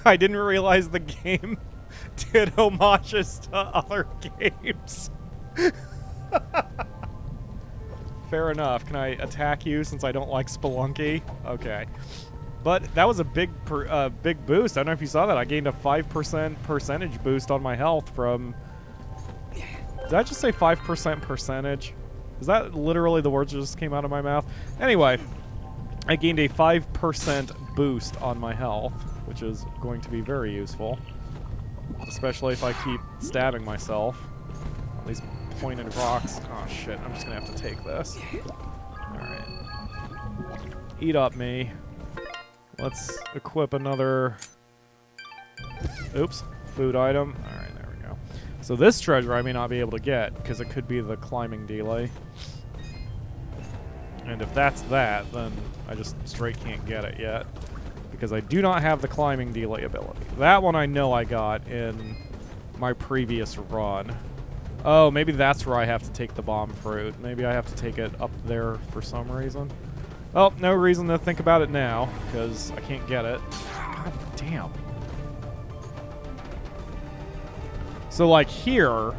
I didn't realize the game did homages to other games. Fair enough. Can I attack you since I don't like Spelunky? Okay. But that was a big boost. I don't know if you saw that. I gained a 5% percentage boost on my health from... Did I just say 5% percentage? Is that literally the words that just came out of my mouth? Anyway, I gained a 5% boost on my health, which is going to be very useful. Especially if I keep stabbing myself. These pointed rocks. Oh shit, I'm just gonna have to take this. Alright. Eat up, me. Let's equip another... Oops. Food item. Alright, there we go. So this treasure I may not be able to get, because it could be the climbing delay. And if that's that, then I just straight can't get it yet. Because I do not have the climbing delay ability. That one I know I got in my previous run. Oh, maybe that's where I have to take the bomb fruit. Maybe I have to take it up there for some reason. Oh, no reason to think about it now, because I can't get it. God damn. So, like, here,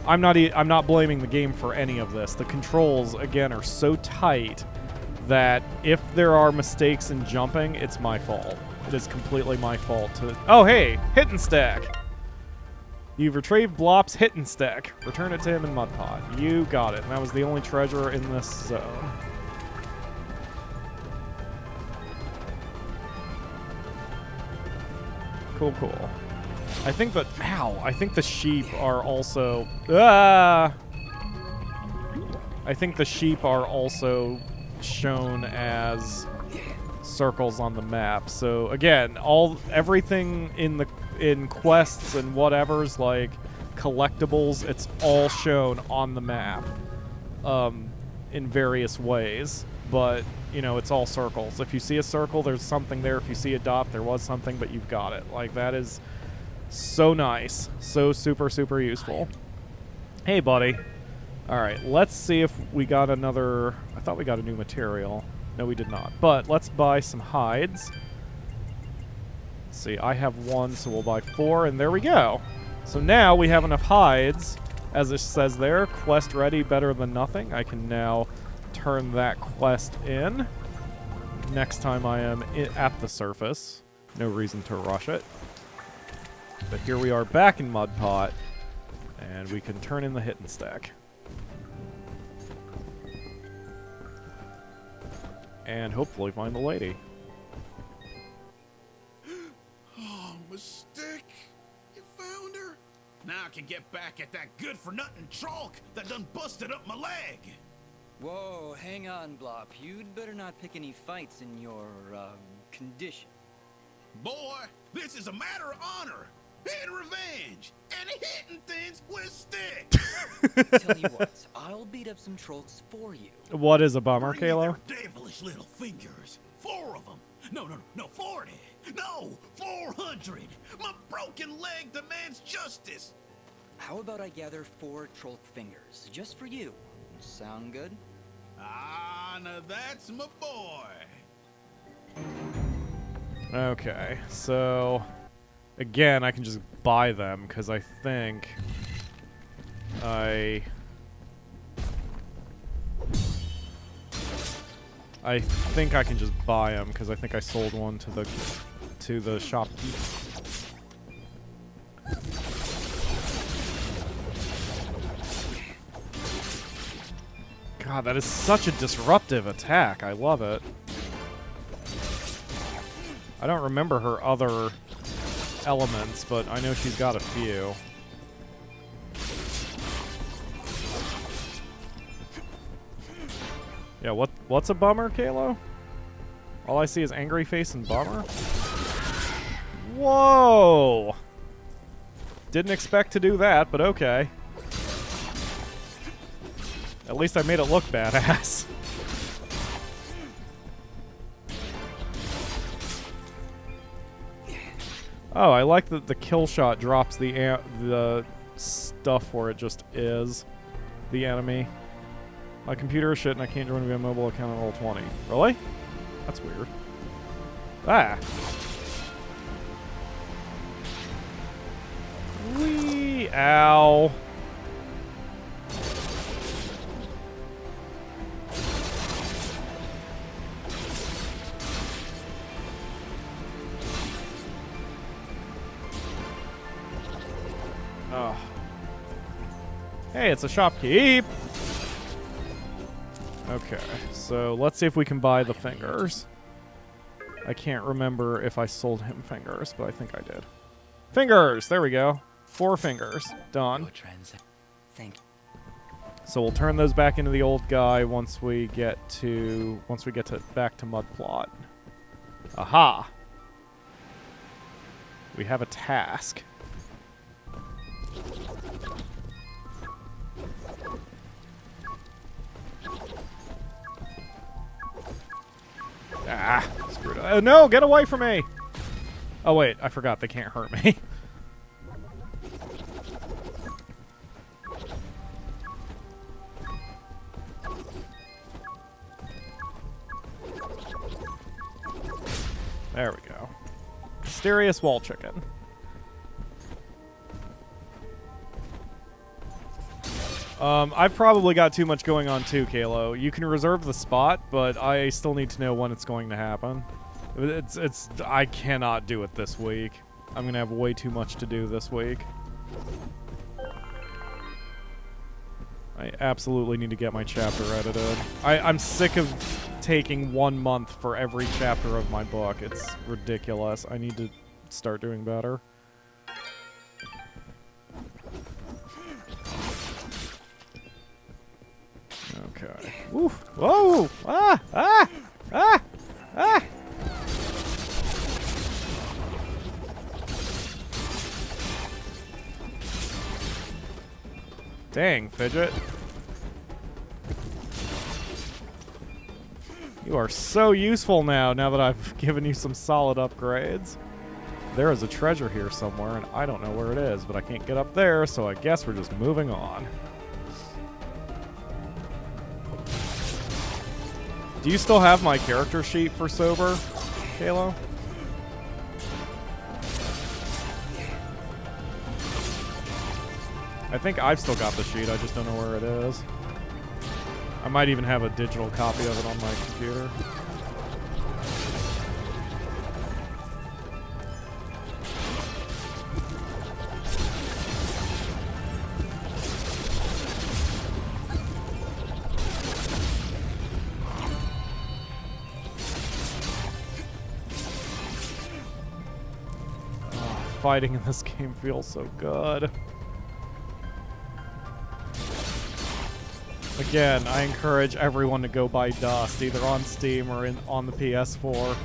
I'm not blaming the game for any of this. The controls, again, are so tight that if there are mistakes in jumping, it's my fault. It is completely my fault to... Oh, hey! Hit and stack! You've retrieved Blop's hit and stack. Return it to him in Mudpot. You got it. And that was the only treasure in this zone. Cool, cool. I think that... Ow! I think the sheep are also... Ah! I think the sheep are also shown as circles on the map. So again, everything in quests and whatever's like collectibles, it's all shown on the map in various ways. But you know, it's all circles. If you see a circle, there's something there. If you see a dot, there was something, but you've got it. Like, that is so nice. So super, super useful. Hey, buddy. Alright, let's see if we got another... I thought we got a new material. No, we did not. But let's buy some hides. Let's see, I have 1, so we'll buy 4, and there we go. So now we have enough hides. As it says there, quest ready, better than nothing. I can now turn that quest in next time I am at the surface. No reason to rush it. But here we are back in Mudpot, and we can turn in the hit and stack. And hopefully find the lady. Oh, Mystic! You found her? Now I can get back at that good-for-nothing chalk that done busted up my leg! Whoa, hang on, Blop. You'd better not pick any fights in your, condition. Boy, this is a matter of honor and revenge and hitting things with a stick! Tell you what, I'll beat up some trolls for you. What is a bummer, Bring me Kalo? their devilish little fingers. 4 of them. No, 40. No, 400. My broken leg demands justice. How about I gather 4 troll fingers, just for you? Sound good? Ah, now that's my boy. Okay, so... Again, I can just buy them, because I think... I think I can just buy them, because I think I sold one to the shopkeep. God, that is such a disruptive attack. I love it. I don't remember her other elements, but I know she's got a few. Yeah, what's a bummer, Kalo? All I see is angry face and bummer? Whoa! Didn't expect to do that, but okay. At least I made it look badass. Oh, I like that the kill shot drops the stuff where it just is the enemy. My computer is shit and I can't join via mobile account on Roll20. Really? That's weird. Ah. Wee. Ow. Oh. Hey, it's a shopkeep. Okay, so let's see if we can buy the fingers. I can't remember if I sold him fingers, but I think I did. Fingers! There we go. 4 fingers. Done. Thank you. So we'll turn those back into the old guy once we get back to Mudplot. Aha! We have a task. Ah, screwed up. Oh, no, get away from me! Oh, wait, I forgot they can't hurt me. There we go. Mysterious wall chicken. I've probably got too much going on too, Kalo. You can reserve the spot, but I still need to know when it's going to happen. I cannot do it this week. I'm gonna have way too much to do this week. I absolutely need to get my chapter edited. I'm sick of taking 1 month for every chapter of my book. It's ridiculous. I need to start doing better. Oof. Whoa! Ah! Ah! Ah! Ah! Dang, Fidget. You are so useful now that I've given you some solid upgrades. There is a treasure here somewhere, and I don't know where it is, but I can't get up there, so I guess we're just moving on. Do you still have my character sheet for Sober, Kalo? I think I've still got the sheet, I just don't know where it is. I might even have a digital copy of it on my computer. Fighting in this game feels so good. Again, I encourage everyone to go buy Dust, either on Steam or on the PS4.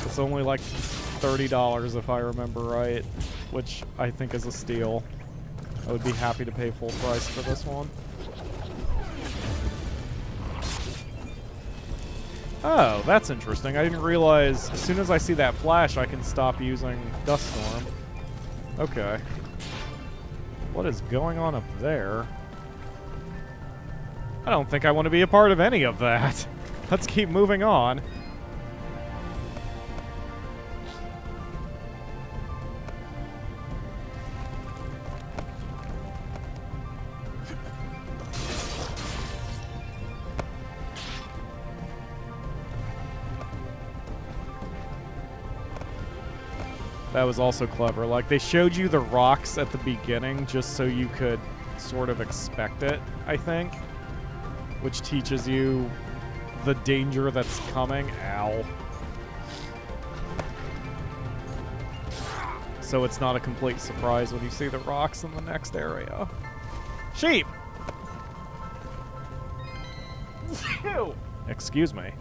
It's only like $30 if I remember right, which I think is a steal. I would be happy to pay full price for this one. Oh, that's interesting. I didn't realize as soon as I see that flash, I can stop using Dust Storm. Okay. What is going on up there? I don't think I want to be a part of any of that. Let's keep moving on. That was also clever. Like, they showed you the rocks at the beginning just so you could sort of expect it, I think. Which teaches you the danger that's coming. Ow. So it's not a complete surprise when you see the rocks in the next area. Sheep! Ew. Excuse me.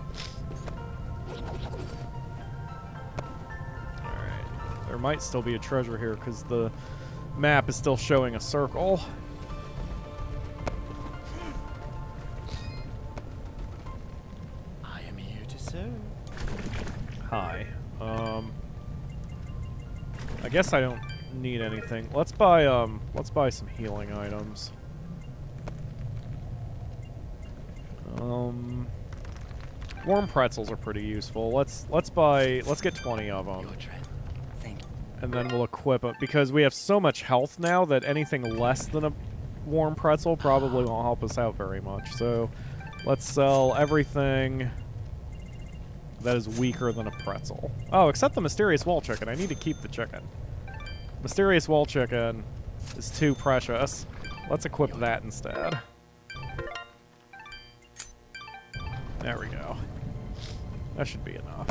Alright. There might still be a treasure here because the map is still showing a circle. Hi. I guess I don't need anything. Let's buy some healing items. Warm pretzels are pretty useful. Let's get 20 of them. And then we'll equip it because we have so much health now that anything less than a warm pretzel probably won't help us out very much. So let's sell everything that is weaker than a pretzel. Oh, except the mysterious wall chicken. I need to keep the chicken. Mysterious wall chicken is too precious. Let's equip that instead. There we go. That should be enough.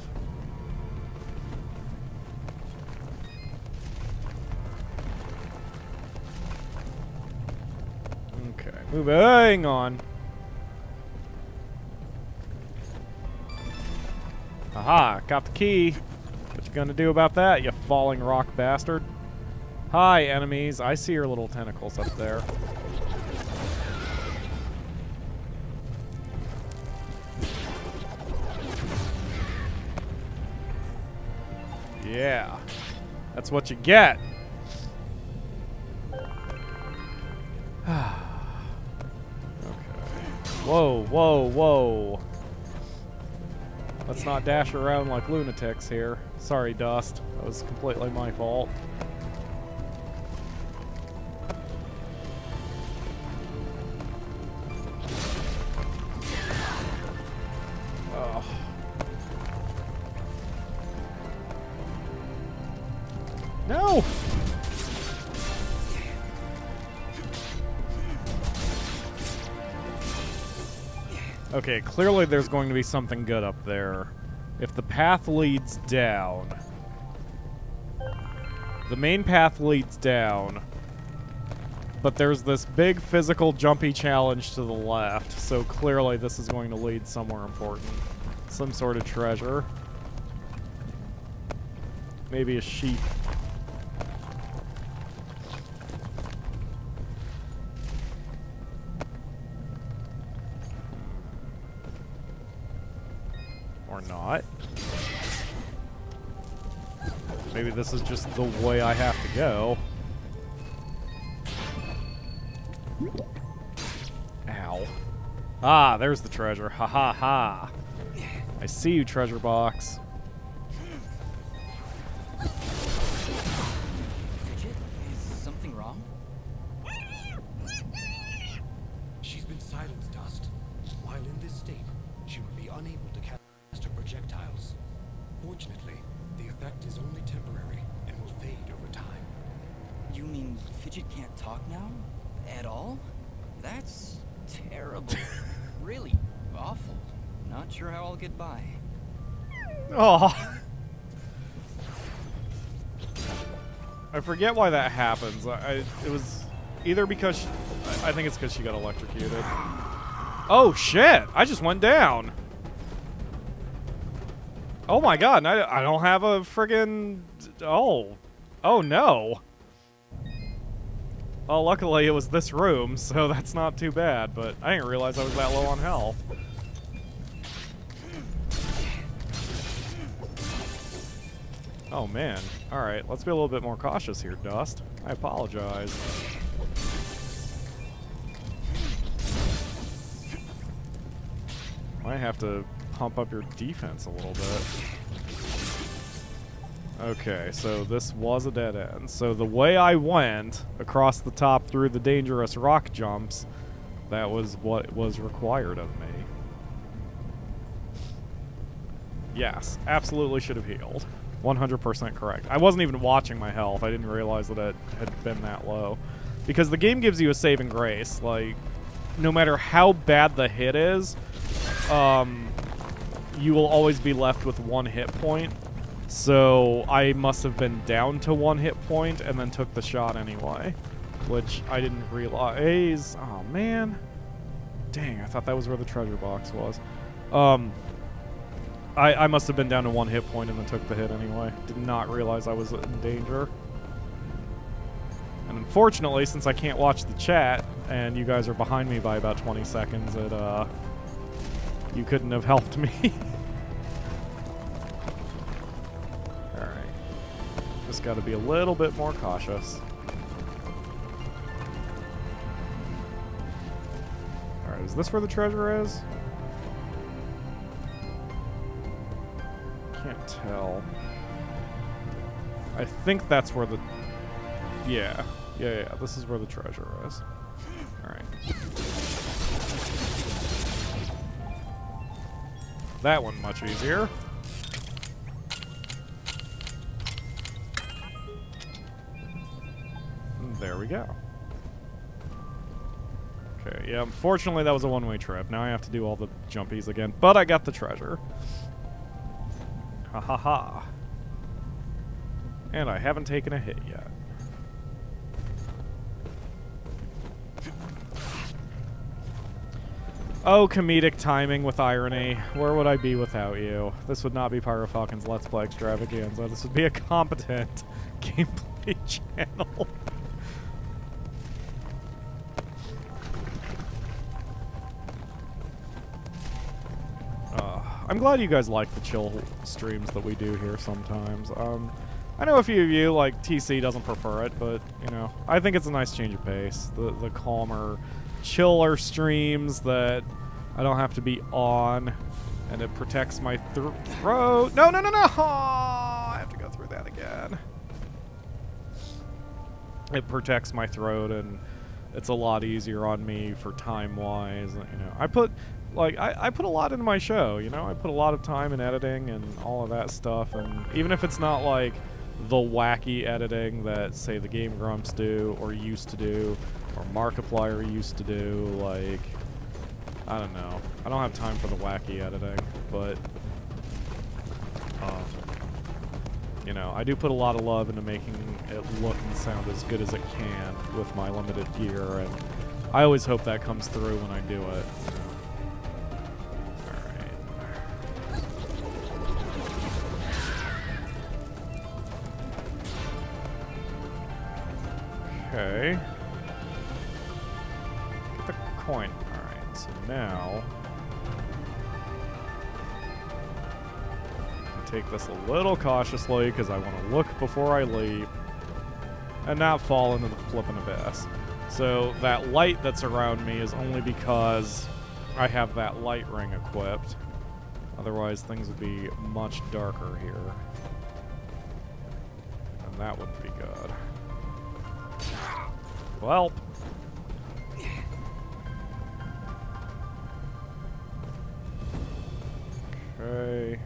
Okay, moving on. Aha, got the key. What you gonna do about that, you falling rock bastard? Hi, enemies. I see your little tentacles up there. Yeah. That's what you get. Okay. Whoa, whoa, whoa. Let's not dash around like lunatics here. Sorry, Dust. That was completely my fault. Oh. No! Okay, clearly there's going to be something good up there. If the path leads down... The main path leads down. But there's this big physical jumpy challenge to the left, so clearly this is going to lead somewhere important. Some sort of treasure. Maybe a sheep. Or not. Maybe this is just the way I have to go. Ow. Ah, there's the treasure. Ha ha ha. I see you, treasure box. Fidget, is something wrong? She's been silenced, Dust. While in this state, she would be unable to cast her projectiles. Fortunately, the effect is only temporary and will fade over time. You mean Fidget can't talk now? At all? That's terrible. Really awful. Not sure how I'll get by. Oh. I forget why that happens. It was either because I think it's because she got electrocuted. Oh shit! I just went down. Oh my god! I don't have a friggin' oh no. Well, luckily it was this room, so that's not too bad. But I didn't realize I was that low on health. Oh man. Alright, let's be a little bit more cautious here, Dust. I apologize. Might have to pump up your defense a little bit. Okay, so this was a dead end. So the way I went across the top through the dangerous rock jumps, that was what was required of me. Yes, absolutely should have healed. 100% correct. I wasn't even watching my health. I didn't realize that it had been that low. Because the game gives you a saving grace. Like, no matter how bad the hit is, you will always be left with 1 hit point. So I must have been down to 1 hit point and then took the shot anyway. Which I didn't realize. Oh, man. Dang, I thought that was where the treasure box was. I must have been down to 1 hit point and then took the hit anyway. Did not realize I was in danger. And unfortunately, since I can't watch the chat, and you guys are behind me by about 20 seconds, you couldn't have helped me. Alright. Just gotta be a little bit more cautious. Alright, is this where the treasure is? Can't tell. I think that's where the... Yeah. This is where the treasure is. Alright. That one much easier. And there we go. Okay, yeah, unfortunately that was a one-way trip. Now I have to do all the jumpies again. But I got the treasure. Ha ha ha. And I haven't taken a hit yet. Oh, comedic timing with irony. Where would I be without you? This would not be PyroFalkon's Let's Play Extravaganza. This would be a competent gameplay channel. I'm glad you guys like the chill streams that we do here sometimes. I know a few of you, like TC, doesn't prefer it, but, you know, I think it's a nice change of pace. The calmer, chiller streams that I don't have to be on, and it protects my throat. No! Oh, I have to go through that again. It protects my throat, and it's a lot easier on me for time-wise. You know, I put a lot into my show, you know? I put a lot of time in editing and all of that stuff, and even if it's not, like, the wacky editing that, say, the Game Grumps do, or used to do, or Markiplier used to do, like, I don't know. I don't have time for the wacky editing, but, You know, I do put a lot of love into making it look and sound as good as it can with my limited gear, and I always hope that comes through when I do it. Okay. Get the coin. Alright, so now take this a little cautiously because I want to look before I leap and not fall into the flippin' abyss. So that light that's around me is only because I have that light ring equipped. Otherwise things would be much darker here. And that wouldn't be good. Well. Okay.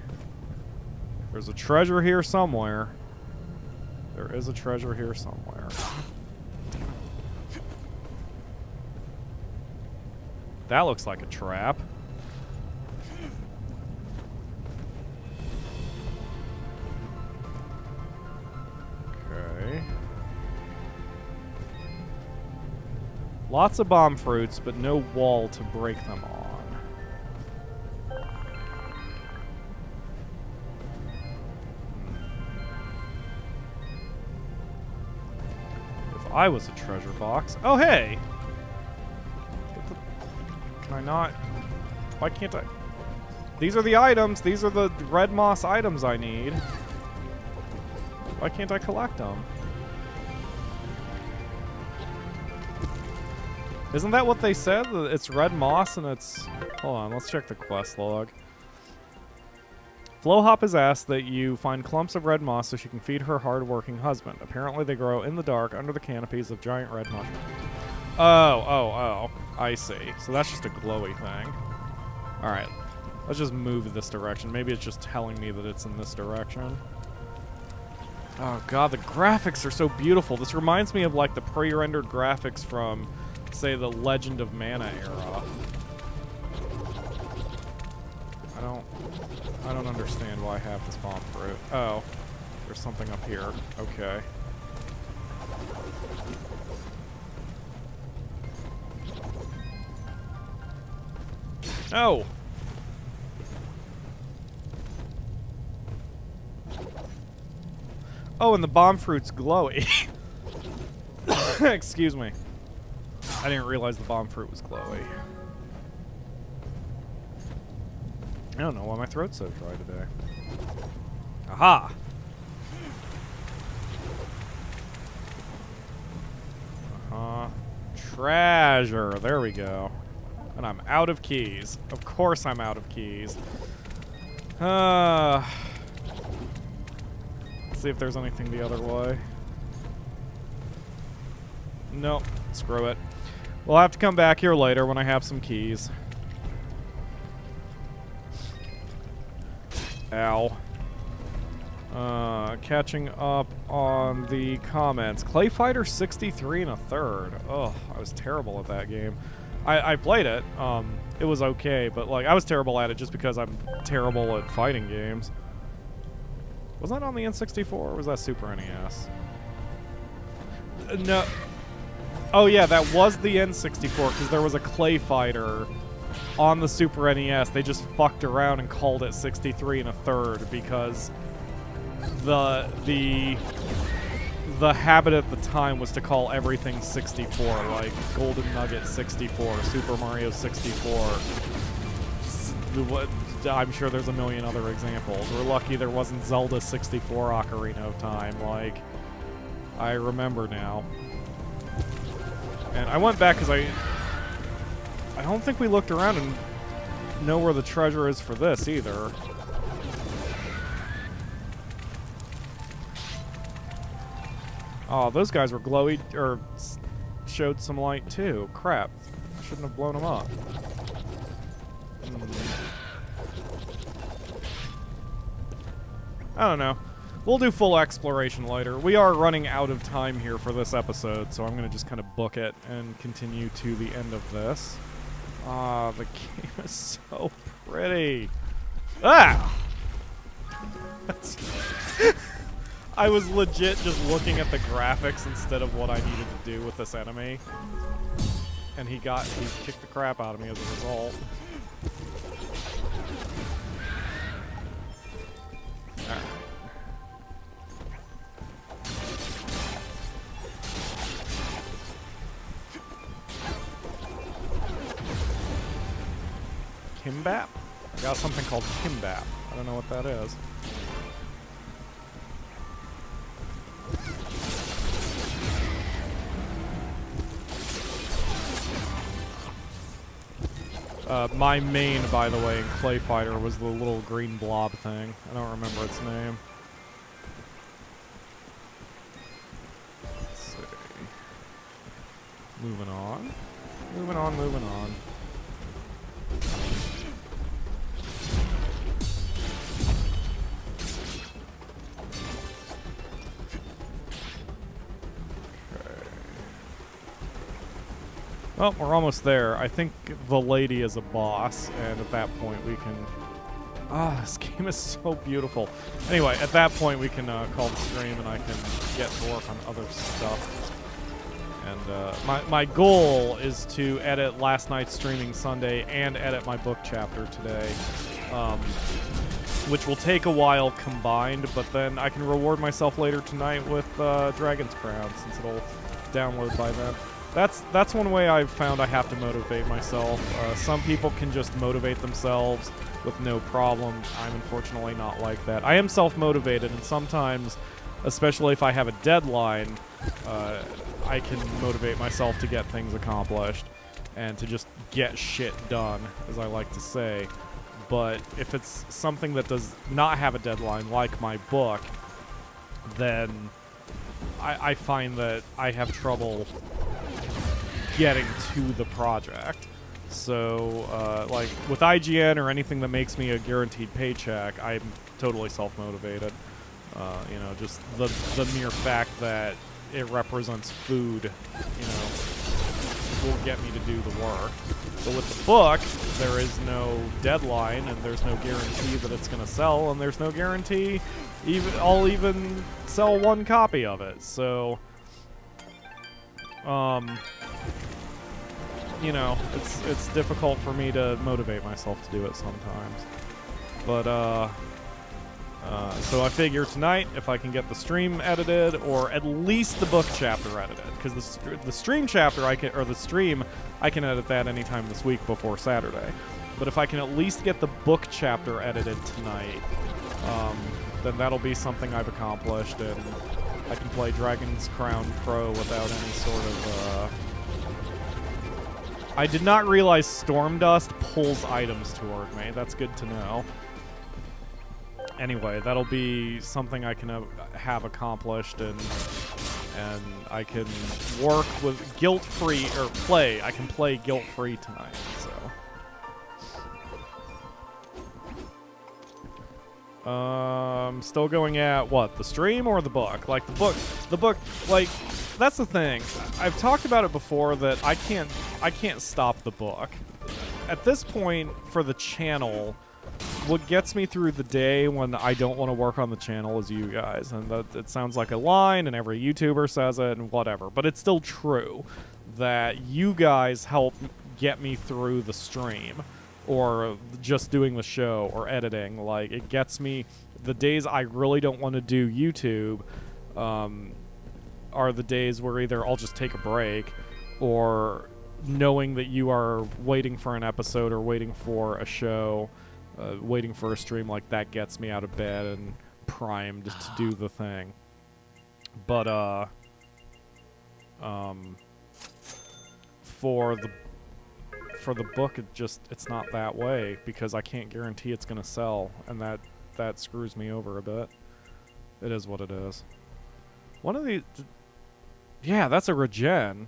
There's a treasure here somewhere. There is a treasure here somewhere. That looks like a trap. Okay. Lots of bomb fruits, but no wall to break them on. If I was a treasure box... Oh, hey! Can I not... Why can't I... These are the items! These are the red moss items I need. Why can't I collect them? Isn't that what they said? It's red moss and it's... Hold on, let's check the quest log. Flowhop has asked that you find clumps of red moss so she can feed her hard-working husband. Apparently they grow in the dark under the canopies of giant red mushrooms. Oh. I see. So that's just a glowy thing. Alright. Let's just move this direction. Maybe it's just telling me that it's in this direction. Oh god, the graphics are so beautiful. This reminds me of like the pre-rendered graphics from, say, the Legend of Mana era. I don't understand why I have this bomb fruit. Oh, there's something up here. Okay. No! Oh, and the bomb fruit's glowy. Excuse me. I didn't realize the bomb fruit was glowy. I don't know why my throat's so dry today. Aha! Treasure. There we go. And I'm out of keys. Of course I'm out of keys. Let's see if there's anything the other way. Nope. Screw it. We'll have to come back here later when I have some keys. Ow. Catching up on the comments. Clay Fighter 63 1/3. Ugh, I was terrible at that game. I played it. It was okay, but like I was terrible at it just because I'm terrible at fighting games. Was that on the N64 or was that Super NES? No. Oh yeah, that was the N64 because there was a Clay Fighter on the Super NES. They just fucked around and called it 63 1/3 because the habit at the time was to call everything 64, like Golden Nugget 64, Super Mario 64. I'm sure there's a million other examples. We're lucky there wasn't Zelda 64 Ocarina of Time, like, I remember now. And I went back because I don't think we looked around and know where the treasure is for this either. Oh, those guys were glowy, or showed some light too. Crap. I shouldn't have blown them up. I don't know. We'll do full exploration later. We are running out of time here for this episode, so I'm going to just kind of book it and continue to the end of this. Ah, the game is so pretty. Ah! I was legit just looking at the graphics instead of what I needed to do with this enemy. And he kicked the crap out of me as a result. Alright. Kimbap? I got something called Kimbap. I don't know what that is. My main, by the way, in Clay Fighter was the little green blob thing. I don't remember its name. Let's see. Moving on. Moving on, moving on. Well, we're almost there. I think the lady is a boss, and at that point we can... Ah, this game is so beautiful. Anyway, at that point we can call the stream, and I can get to work on other stuff. And my goal is to edit last night's streaming Sunday and edit my book chapter today, which will take a while combined, but then I can reward myself later tonight with Dragon's Crown, since it'll download by then. That's one way I've found I have to motivate myself. Some people can just motivate themselves with no problem. I'm unfortunately not like that. I am self-motivated, and sometimes, especially if I have a deadline, I can motivate myself to get things accomplished and to just get shit done, as I like to say. But if it's something that does not have a deadline, like my book, then I find that I have trouble getting to the project. So, like, with IGN or anything that makes me a guaranteed paycheck, I'm totally self-motivated. You know, just the mere fact that it represents food, you know, will get me to do the work. But with the book, there is no deadline, and there's no guarantee that it's going to sell, and there's no guarantee I'll even sell one copy of it. So, you know, it's difficult for me to motivate myself to do it sometimes. But, so I figure tonight, if I can get the stream edited, or at least the book chapter edited, because the stream chapter or the stream, I can edit that anytime this week before Saturday. But if I can at least get the book chapter edited tonight, then that'll be something I've accomplished, and I can play Dragon's Crown Pro without any sort of, I did not realize Storm Dust pulls items toward me. That's good to know. Anyway, that'll be something I can have accomplished, and I can work with guilt-free, or play. I can play guilt-free tonight, so. Still going at, what, the stream or the book? Like, the book, like, that's the thing. I've talked about it before that I can't stop the book. At this point, for the channel, what gets me through the day when I don't want to work on the channel is you guys. And it sounds like a line, and every YouTuber says it, and whatever. But it's still true that you guys help get me through the stream, or just doing the show, or editing. Like, it gets me... The days I really don't want to do YouTube are the days where either I'll just take a break, or knowing that you are waiting for an episode or waiting for a show, waiting for a stream, like that gets me out of bed and primed to do the thing. But for the book, it's not that way, because I can't guarantee it's gonna sell, and that screws me over a bit. It is what it is. One of the... Yeah, that's a regen.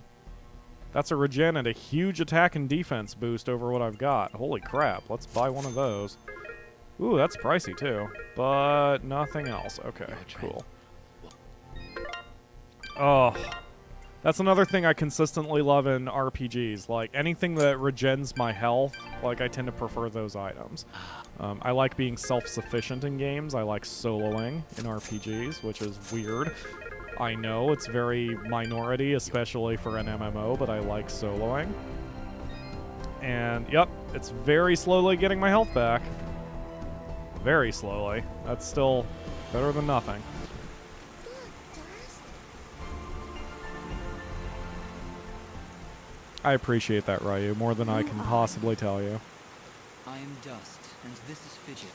That's a regen and a huge attack and defense boost over what I've got. Holy crap, let's buy one of those. Ooh, that's pricey too. But nothing else. Okay, cool. Oh. That's another thing I consistently love in RPGs. Like, anything that regens my health, like, I tend to prefer those items. I like being self-sufficient in games. I like soloing in RPGs, which is weird. I know it's very minority, especially for an MMO, but I like soloing. And, yep, it's very slowly getting my health back. Very slowly. That's still better than nothing. I appreciate that, Ryu, more than I can possibly tell you. I am Dust, and this is Fidget.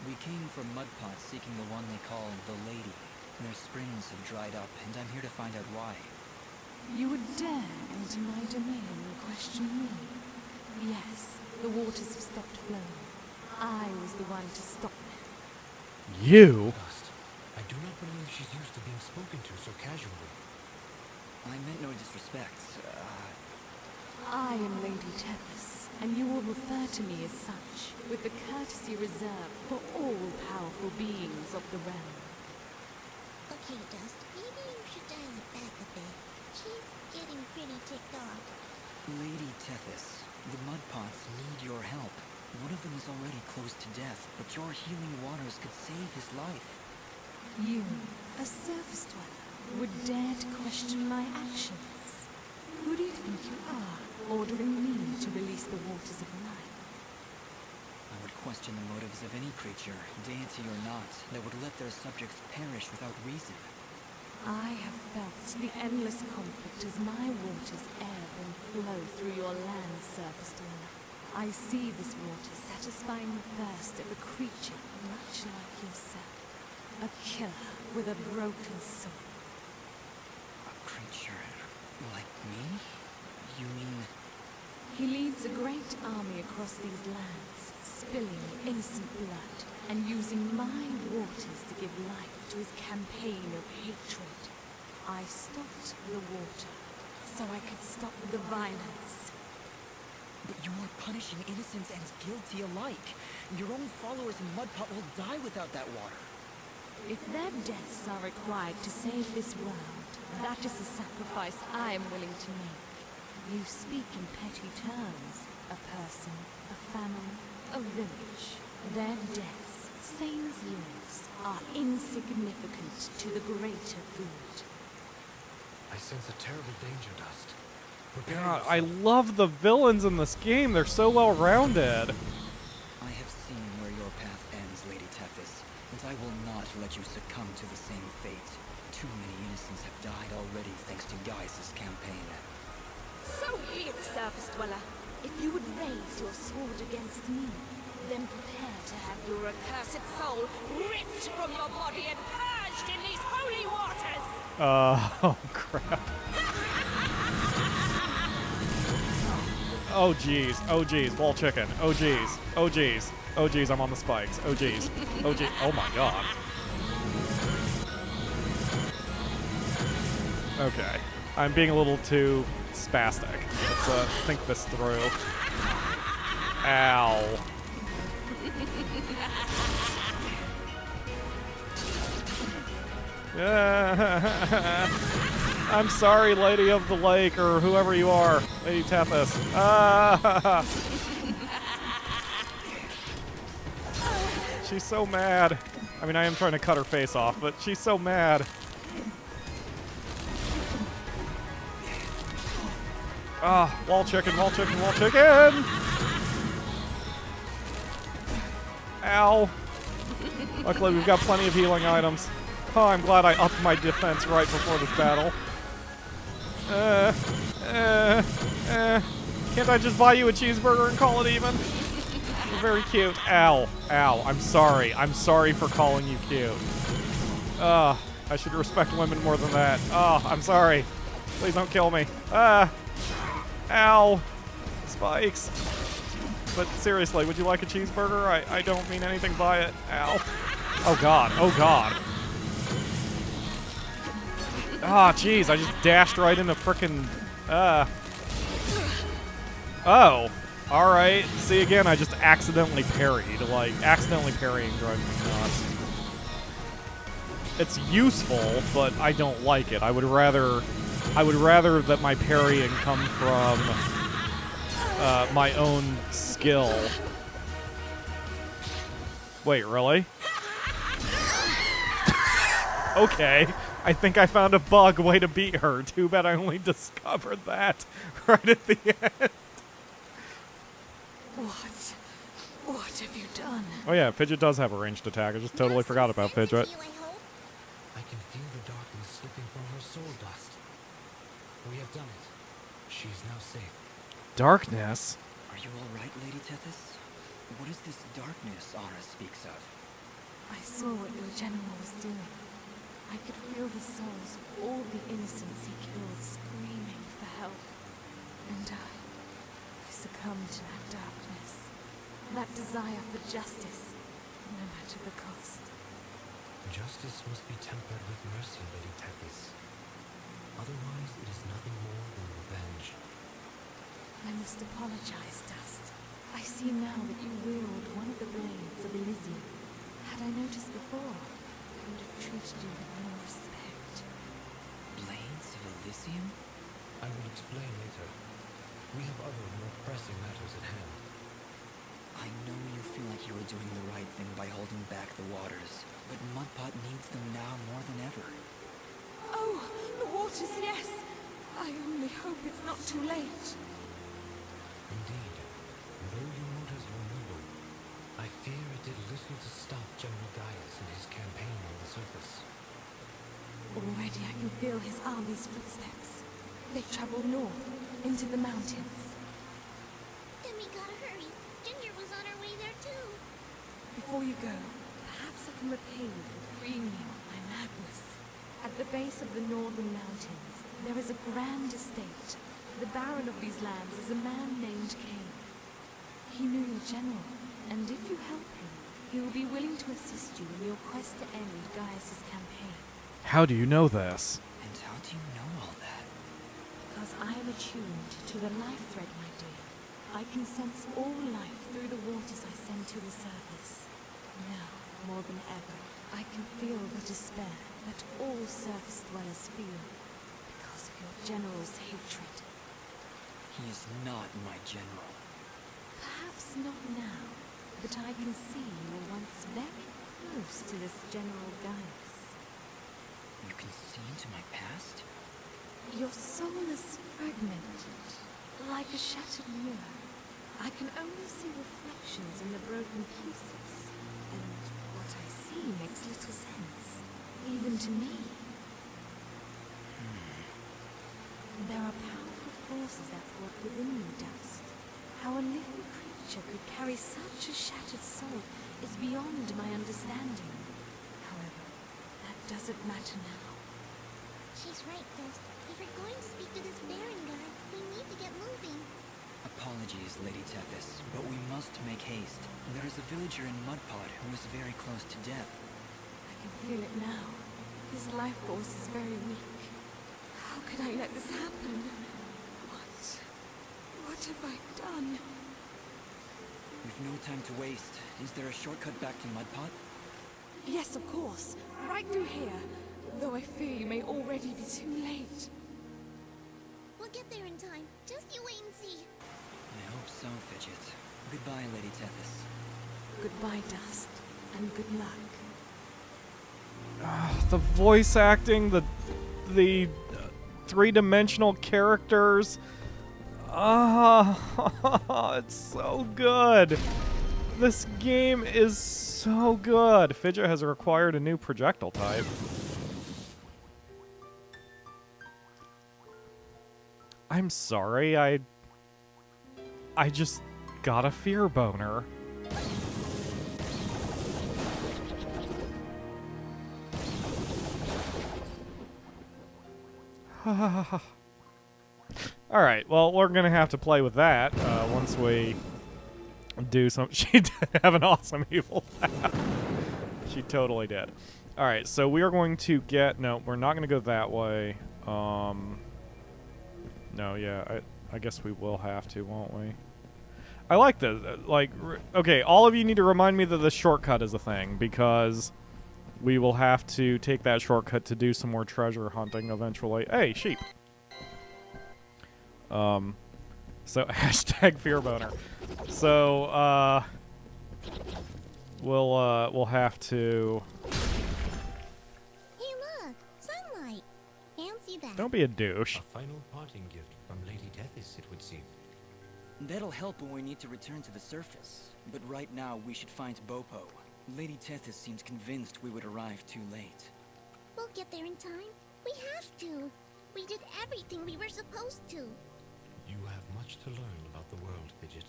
We came from Mudpot seeking the one they call the Lady. Their springs have dried up, and I'm here to find out why. You would dare enter my domain and question me? Yes, the waters have stopped flowing. I was the one to stop them. You? Dust, I do not believe she's used to being spoken to so casually. I meant no disrespect. I am Lady Tethys, and you will refer to me as such, with the courtesy reserved for all powerful beings of the realm. Okay, Dust, maybe you should dial it back a bit. She's getting pretty ticked off. Lady Tethys, the Mudpots need your help. One of them is already close to death, but your healing waters could save his life. You, a surface dweller, would dare to question my actions? Who do you think you are, ordering me to release the waters of life? I would question the motives of any creature, deity or not, that would let their subjects perish without reason. I have felt the endless conflict as my waters ebb and flow through your land, surface dweller. I see this water satisfying the thirst of a creature much like yourself. A killer with a broken soul. A creature like me? You mean... He leads a great army across these lands, spilling innocent blood, and using my waters to give life to his campaign of hatred. I stopped the water, so I could stop the violence. But you are punishing innocent and guilty alike. Your own followers in Mudpot will die without that water. If their deaths are required to save this world, that is a sacrifice I am willing to make. You speak in petty terms. A person, a family, a village. Their deaths, same as yours, are insignificant to the greater good. I sense a terrible danger, Dust. Prepare God, yourself. I love the villains in this game. They're so well-rounded. I have seen where your path ends, Lady Tethys, and I will not let you succumb to the same fate. Too many innocents have died already thanks to Gaius' campaign. So be it, surface dweller. If you would raise your sword against me, then prepare to have your accursed soul ripped from your body and purged in these holy waters! Oh, crap. Oh, jeez. Oh, jeez. Wall chicken. Oh, jeez. Oh, jeez. Oh, jeez. I'm on the spikes. Oh, jeez. Oh, jeez. Oh, my God. Okay. I'm being a little too spastic. Let's think this through. Ow. I'm sorry, Lady of the Lake, or whoever you are, Lady Tethys. She's so mad. I mean, I am trying to cut her face off, but she's so mad. Wall chicken, wall chicken, wall chicken! Ow. Luckily, we've got plenty of healing items. Oh, I'm glad I upped my defense right before this battle. Can't I just buy you a cheeseburger and call it even? You're very cute. Ow. Ow. I'm sorry. I'm sorry for calling you cute. I should respect women more than that. I'm sorry. Please don't kill me. Ow. Spikes. But seriously, would you like a cheeseburger? I don't mean anything by it. Ow. Oh, God. Oh, God. Jeez, I just dashed right into frickin', Oh. Alright. See, again, I just accidentally parried. Like, accidentally parrying drives me nuts. It's useful, but I don't like it. I would rather I would rather that my parrying come from my own skill. Wait, really? Okay. I think I found a bug way to beat her. Too bad I only discovered that right at the end. What have you done? Oh yeah, Fidget does have a ranged attack. I just totally forgot about Fidget. I can feel the darkness slipping from her soul dust. We have done it. She's now safe. Darkness? Are you all right, Lady Tethys? What is this darkness Ara speaks of? I saw what your general was doing. I could feel the souls of all the innocents he killed screaming for help. And I succumbed to that darkness. That desire for justice, no matter the cost. Justice must be tempered with mercy, Lady Tethys. Otherwise, it is nothing more than revenge. I must apologize, Dust. I see now that you wield one of the blades of Elysian. Had I noticed before, I would have treated you with more respect. Blades of Elysium? I will explain later. We have other, more pressing matters at hand. I know you feel like you were doing the right thing by holding back the waters, but Mudpot needs them now more than ever. Oh, the waters, yes! I only hope it's not too late. Indeed, though your motives were noble, I fear it did little to stop General Gaius in his campaign on the surface. Already I can feel his army's footsteps. They travel north, into the mountains. Then we gotta hurry. Ginger was on her way there too. Before you go, perhaps I can repay you for freeing me of my madness. At the base of the northern mountains, there is a grand estate. The baron of these lands is a man named Cain. He knew your general, and if you help him, he will be willing to assist you in your quest to end Gaius's campaign. How do you know this? And how do you know all that? Because I am attuned to the life thread, my dear. I can sense all life through the waters I send to the surface. Now, more than ever, I can feel the despair that all surface dwellers feel because of your general's hatred. He is not my general. Perhaps not now, but I can see you were once very close to this General Gaius. You can see into my past? Your soul is fragmented, like a shattered mirror. I can only see reflections in the broken pieces, and what I see makes little sense, even to me. There are powerful forces at work within you, Dust. How a living creature could carry such a shattered soul is beyond my understanding. However, that doesn't matter now. She's right, Dust. If we're going to speak to this Baron guy, we need to get moving. Apologies, Lady Tethys, but we must make haste. There is a villager in Mudpot who is very close to death. I can feel it now. His life force is very weak. How could I let this happen? What have I done? We've no time to waste. Is there a shortcut back to Mudpot? Yes, of course. Right through here. Though I fear you may already be too late. We'll get there in time. Just you wait and see. I hope so, Fidget. Goodbye, Lady Tethys. Goodbye, Dust. And good luck. The voice acting, the three-dimensional characters. It's so good. This game is so good. Fidget has acquired a new projectile type. I'm sorry, I just got a fear boner. Alright, well, we're gonna have to play with that once we do some. She did have an awesome evil laugh. She totally did. Alright, so we are going to get. No, we're not gonna go that way. No, yeah, I guess we will have to, won't we? I like the. Okay, all of you need to remind me that the shortcut is a thing, because we will have to take that shortcut to do some more treasure hunting eventually. Hey, sheep. So hashtag fearboner. So we'll have to. Hey, look, sunlight. Fancy that. Don't be a douche. A final parting gift from Lady Tethys, it would seem. That'll help when we need to return to the surface. But right now, we should find Bopo. Lady Tethys seems convinced we would arrive too late. We'll get there in time. We have to. We did everything we were supposed to. You have much to learn about the world, Fidget.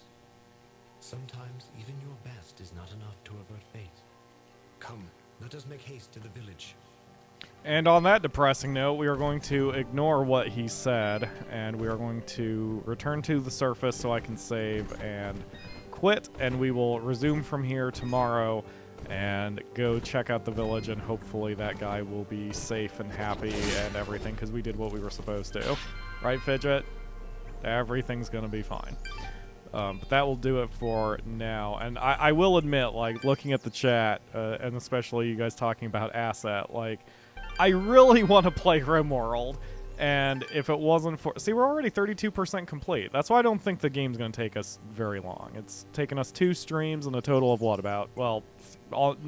Sometimes even your best is not enough to avert fate. Come, let us make haste to the village. And on that depressing note, we are going to ignore what he said, and we are going to return to the surface so I can save and quit, and we will resume from here tomorrow and go check out the village, and hopefully that guy will be safe and happy and everything, because we did what we were supposed to. Right, Fidget? Everything's going to be fine. But that will do it for now. And I will admit, like, looking at the chat, and especially you guys talking about Asset, like, I really want to play RimWorld, and if it wasn't for... See, we're already 32% complete. That's why I don't think the game's going to take us very long. It's taken us 2 streams and a total of, what, about, well,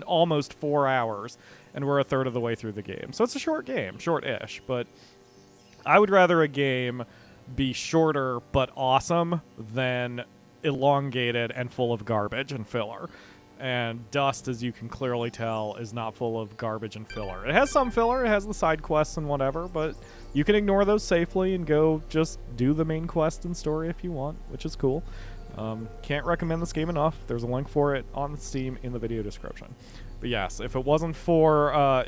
almost 4 hours, and we're a third of the way through the game. So it's a short game, short-ish, but I would rather a game be shorter but awesome than elongated and full of garbage and filler. And Dust, as you can clearly tell, is not full of garbage and filler. It has some filler, it has the side quests and whatever, but you can ignore those safely and go just do the main quest and story if you want, which is cool. Can't recommend this game enough. There's a link for it on Steam in the video description. But yes, if it wasn't for,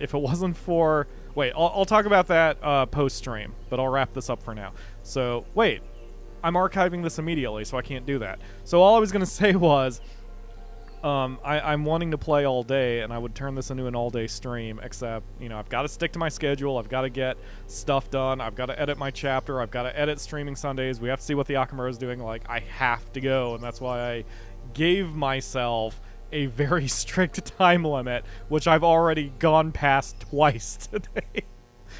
wait, I'll talk about that post-stream, but I'll wrap this up for now. So, wait, I'm archiving this immediately, so I can't do that. So all I was going to say was, I'm wanting to play all day, and I would turn this into an all-day stream, except, you know, I've got to stick to my schedule, I've got to get stuff done, I've got to edit my chapter, I've got to edit streaming Sundays, we have to see what the Akamura is doing, like, I have to go, and that's why I gave myself a very strict time limit, which I've already gone past twice today.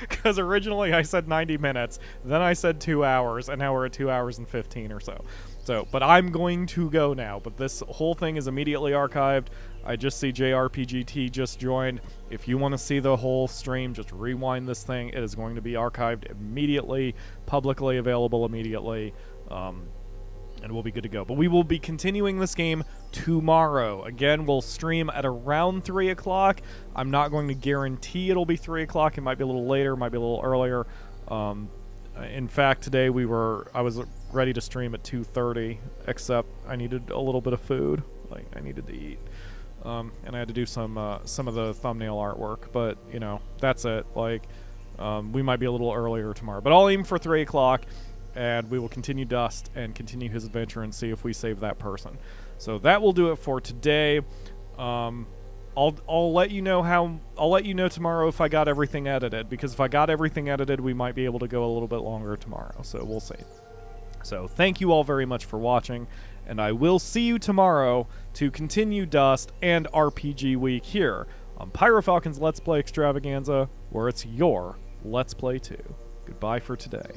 Because originally I said 90 minutes, then I said 2 hours, and now we're at 2 hours and 15 or so. So, but I'm going to go now, but this whole thing is immediately archived. I just see JRPGT just joined. If you want to see the whole stream, just rewind this thing. It is going to be archived immediately, publicly available immediately, and we'll be good to go. But we will be continuing this game tomorrow. Again, we'll stream at around 3 o'clock. I'm not going to guarantee it'll be 3 o'clock. It might be a little later, might be a little earlier. In fact, today I was ready to stream at 2:30, except I needed a little bit of food. Like, I needed to eat. And I had to do some of the thumbnail artwork, but, you know, that's it. Like, we might be a little earlier tomorrow. But I'll aim for 3 o'clock, and we will continue Dust and continue his adventure and see if we save that person. So that will do it for today. I'll let you know tomorrow if I got everything edited, because if I got everything edited, we might be able to go a little bit longer tomorrow, so we'll see. So thank you all very much for watching, and I will see you tomorrow to continue Dust and RPG Week here on PyroFalkon's Let's Play Extravaganza, where it's your Let's Play too. Goodbye for today.